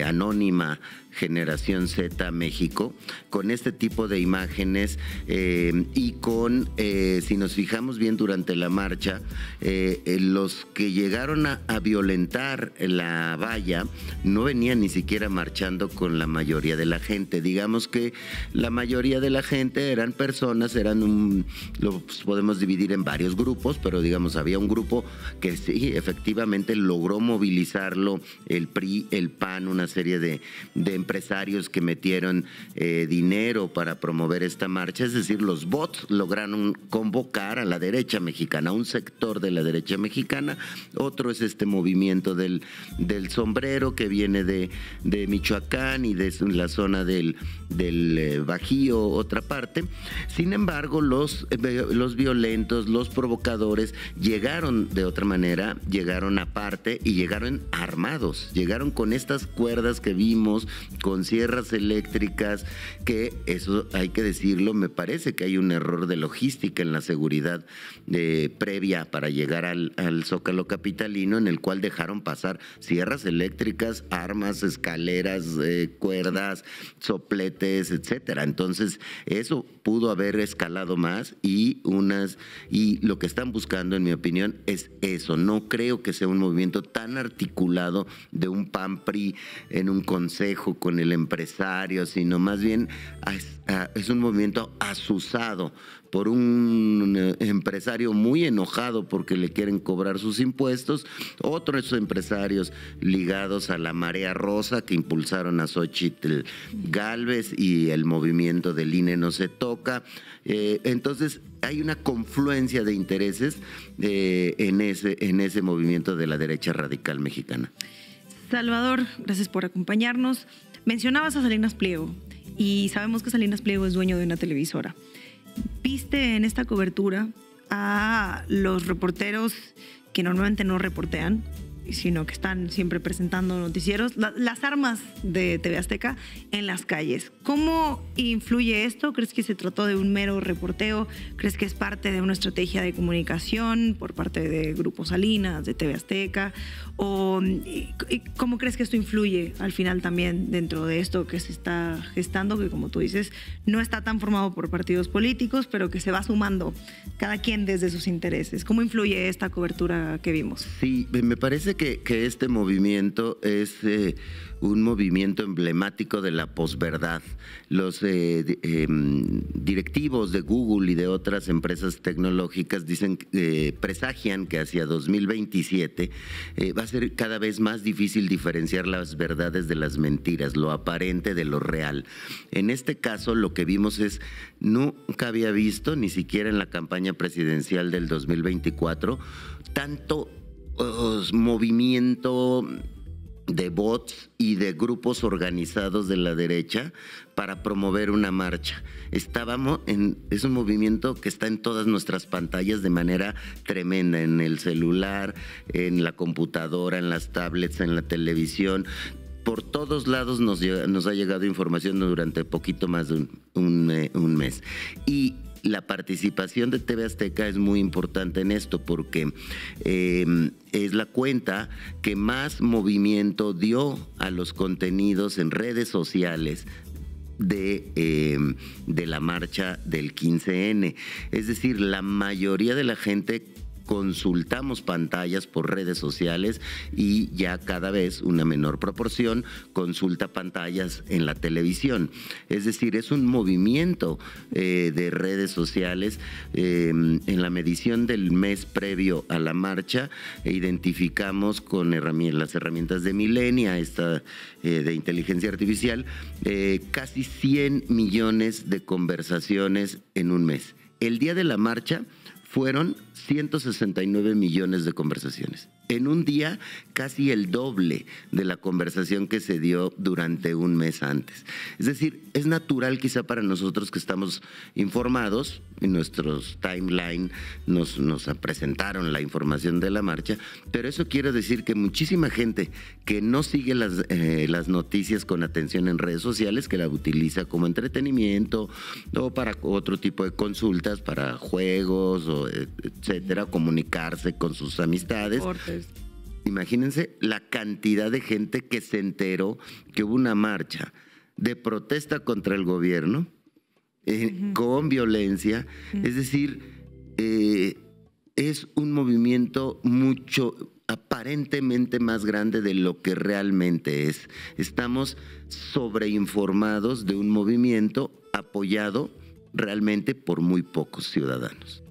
anónima Generación Z México, con este tipo de imágenes y con, si nos fijamos bien durante la marcha, los que llegaron a violentar la valla no venían ni siquiera marchando con la mayoría de la gente. Digamos que la mayoría de la gente eran personas, los podemos dividir en varios grupos, pero digamos había un grupo que sí, efectivamente logró movilizarlo, el PRI, el PAN, una serie de empresarios que metieron dinero para promover esta marcha, es decir, los bots lograron convocar a la derecha mexicana, a un sector de la derecha mexicana. Otro es este movimiento del sombrero que viene de Michoacán y de la zona del Bajío, otra parte. Sin embargo, los violentos, los provocadores llegaron de otra manera, llegaron aparte y llegaron armados, llegaron con estas cuerdas que vimos, con sierras eléctricas, que eso hay que decirlo, me parece que hay un error de logística en la seguridad previa para llegar al Zócalo capitalino, en el cual dejaron pasar sierras eléctricas, armas, escaleras, cuerdas, sopletes, etcétera. Entonces, eso pudo haber escalado más y lo que están buscando, en mi opinión, es eso. No creo que sea un movimiento tan articulado de un PAN-PRI en un consejo con el empresario, sino más bien es un movimiento azuzado por un empresario muy enojado porque le quieren cobrar sus impuestos, otros empresarios ligados a la Marea Rosa que impulsaron a Xóchitl Gálvez y el movimiento del INE no se toca. Entonces hay una confluencia de intereses en ese movimiento de la derecha radical mexicana. Salvador, gracias por acompañarnos. Mencionabas a Salinas Pliego y sabemos que Salinas Pliego es dueño de una televisora. ¿Viste en esta cobertura a los reporteros que normalmente no reportean, sino que están siempre presentando noticieros, las armas de TV Azteca en las calles? ¿Cómo influye esto? ¿Crees que se trató de un mero reporteo? ¿Crees que es parte de una estrategia de comunicación por parte de Grupo Salinas, de TV Azteca? ¿O cómo crees que esto influye al final también dentro de esto que se está gestando, que como tú dices, no está tan formado por partidos políticos, pero que se va sumando cada quien desde sus intereses? ¿Cómo influye esta cobertura que vimos? Sí, me parece que este movimiento es un movimiento emblemático de la posverdad. Los directivos de Google y de otras empresas tecnológicas presagian que hacia 2027 va a ser cada vez más difícil diferenciar las verdades de las mentiras, lo aparente de lo real. En este caso, lo que vimos nunca había visto, ni siquiera en la campaña presidencial del 2024, tanto movimiento de bots y de grupos organizados de la derecha para promover una marcha. Es un movimiento que está en todas nuestras pantallas de manera tremenda, en el celular, en la computadora, en las tablets, en la televisión. Por todos lados nos ha llegado información durante poquito más de un mes. Y la participación de TV Azteca es muy importante en esto porque es la cuenta que más movimiento dio a los contenidos en redes sociales de la marcha del 15N. Es decir, la mayoría de la gente consultamos pantallas por redes sociales y ya cada vez una menor proporción consulta pantallas en la televisión. Es decir, es un movimiento de redes sociales. En la medición del mes previo a la marcha identificamos con las herramientas de Millennia, de inteligencia artificial, casi 100 millones de conversaciones en un mes. El día de la marcha fueron 169 millones de conversaciones. En un día, casi el doble de la conversación que se dio durante un mes antes. Es decir, es natural quizá para nosotros que estamos informados, en nuestros timeline nos presentaron la información de la marcha, pero eso quiere decir que muchísima gente que no sigue las noticias con atención en redes sociales, que la utiliza como entretenimiento o para otro tipo de consultas, para juegos, o etcétera, comunicarse con sus amistades. Deportes. Imagínense la cantidad de gente que se enteró que hubo una marcha de protesta contra el gobierno con violencia. Es decir, es un movimiento aparentemente más grande de lo que realmente es. Estamos sobreinformados de un movimiento apoyado realmente por muy pocos ciudadanos.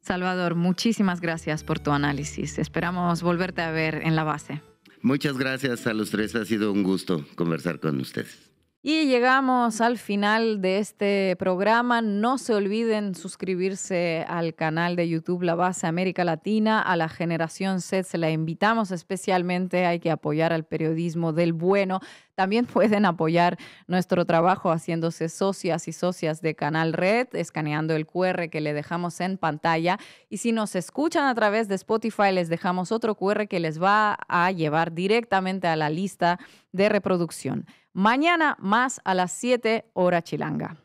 Salvador, muchísimas gracias por tu análisis. Esperamos volverte a ver en la base. Muchas gracias a los tres, ha sido un gusto conversar con ustedes. Y llegamos al final de este programa. No se olviden suscribirse al canal de YouTube La Base América Latina. A la Generación Z se la invitamos especialmente. Hay que apoyar al periodismo del bueno. También pueden apoyar nuestro trabajo haciéndose socias y socias de Canal Red, escaneando el QR que le dejamos en pantalla. Y si nos escuchan a través de Spotify, les dejamos otro QR que les va a llevar directamente a la lista de reproducción. Mañana más a las 7 hora chilanga.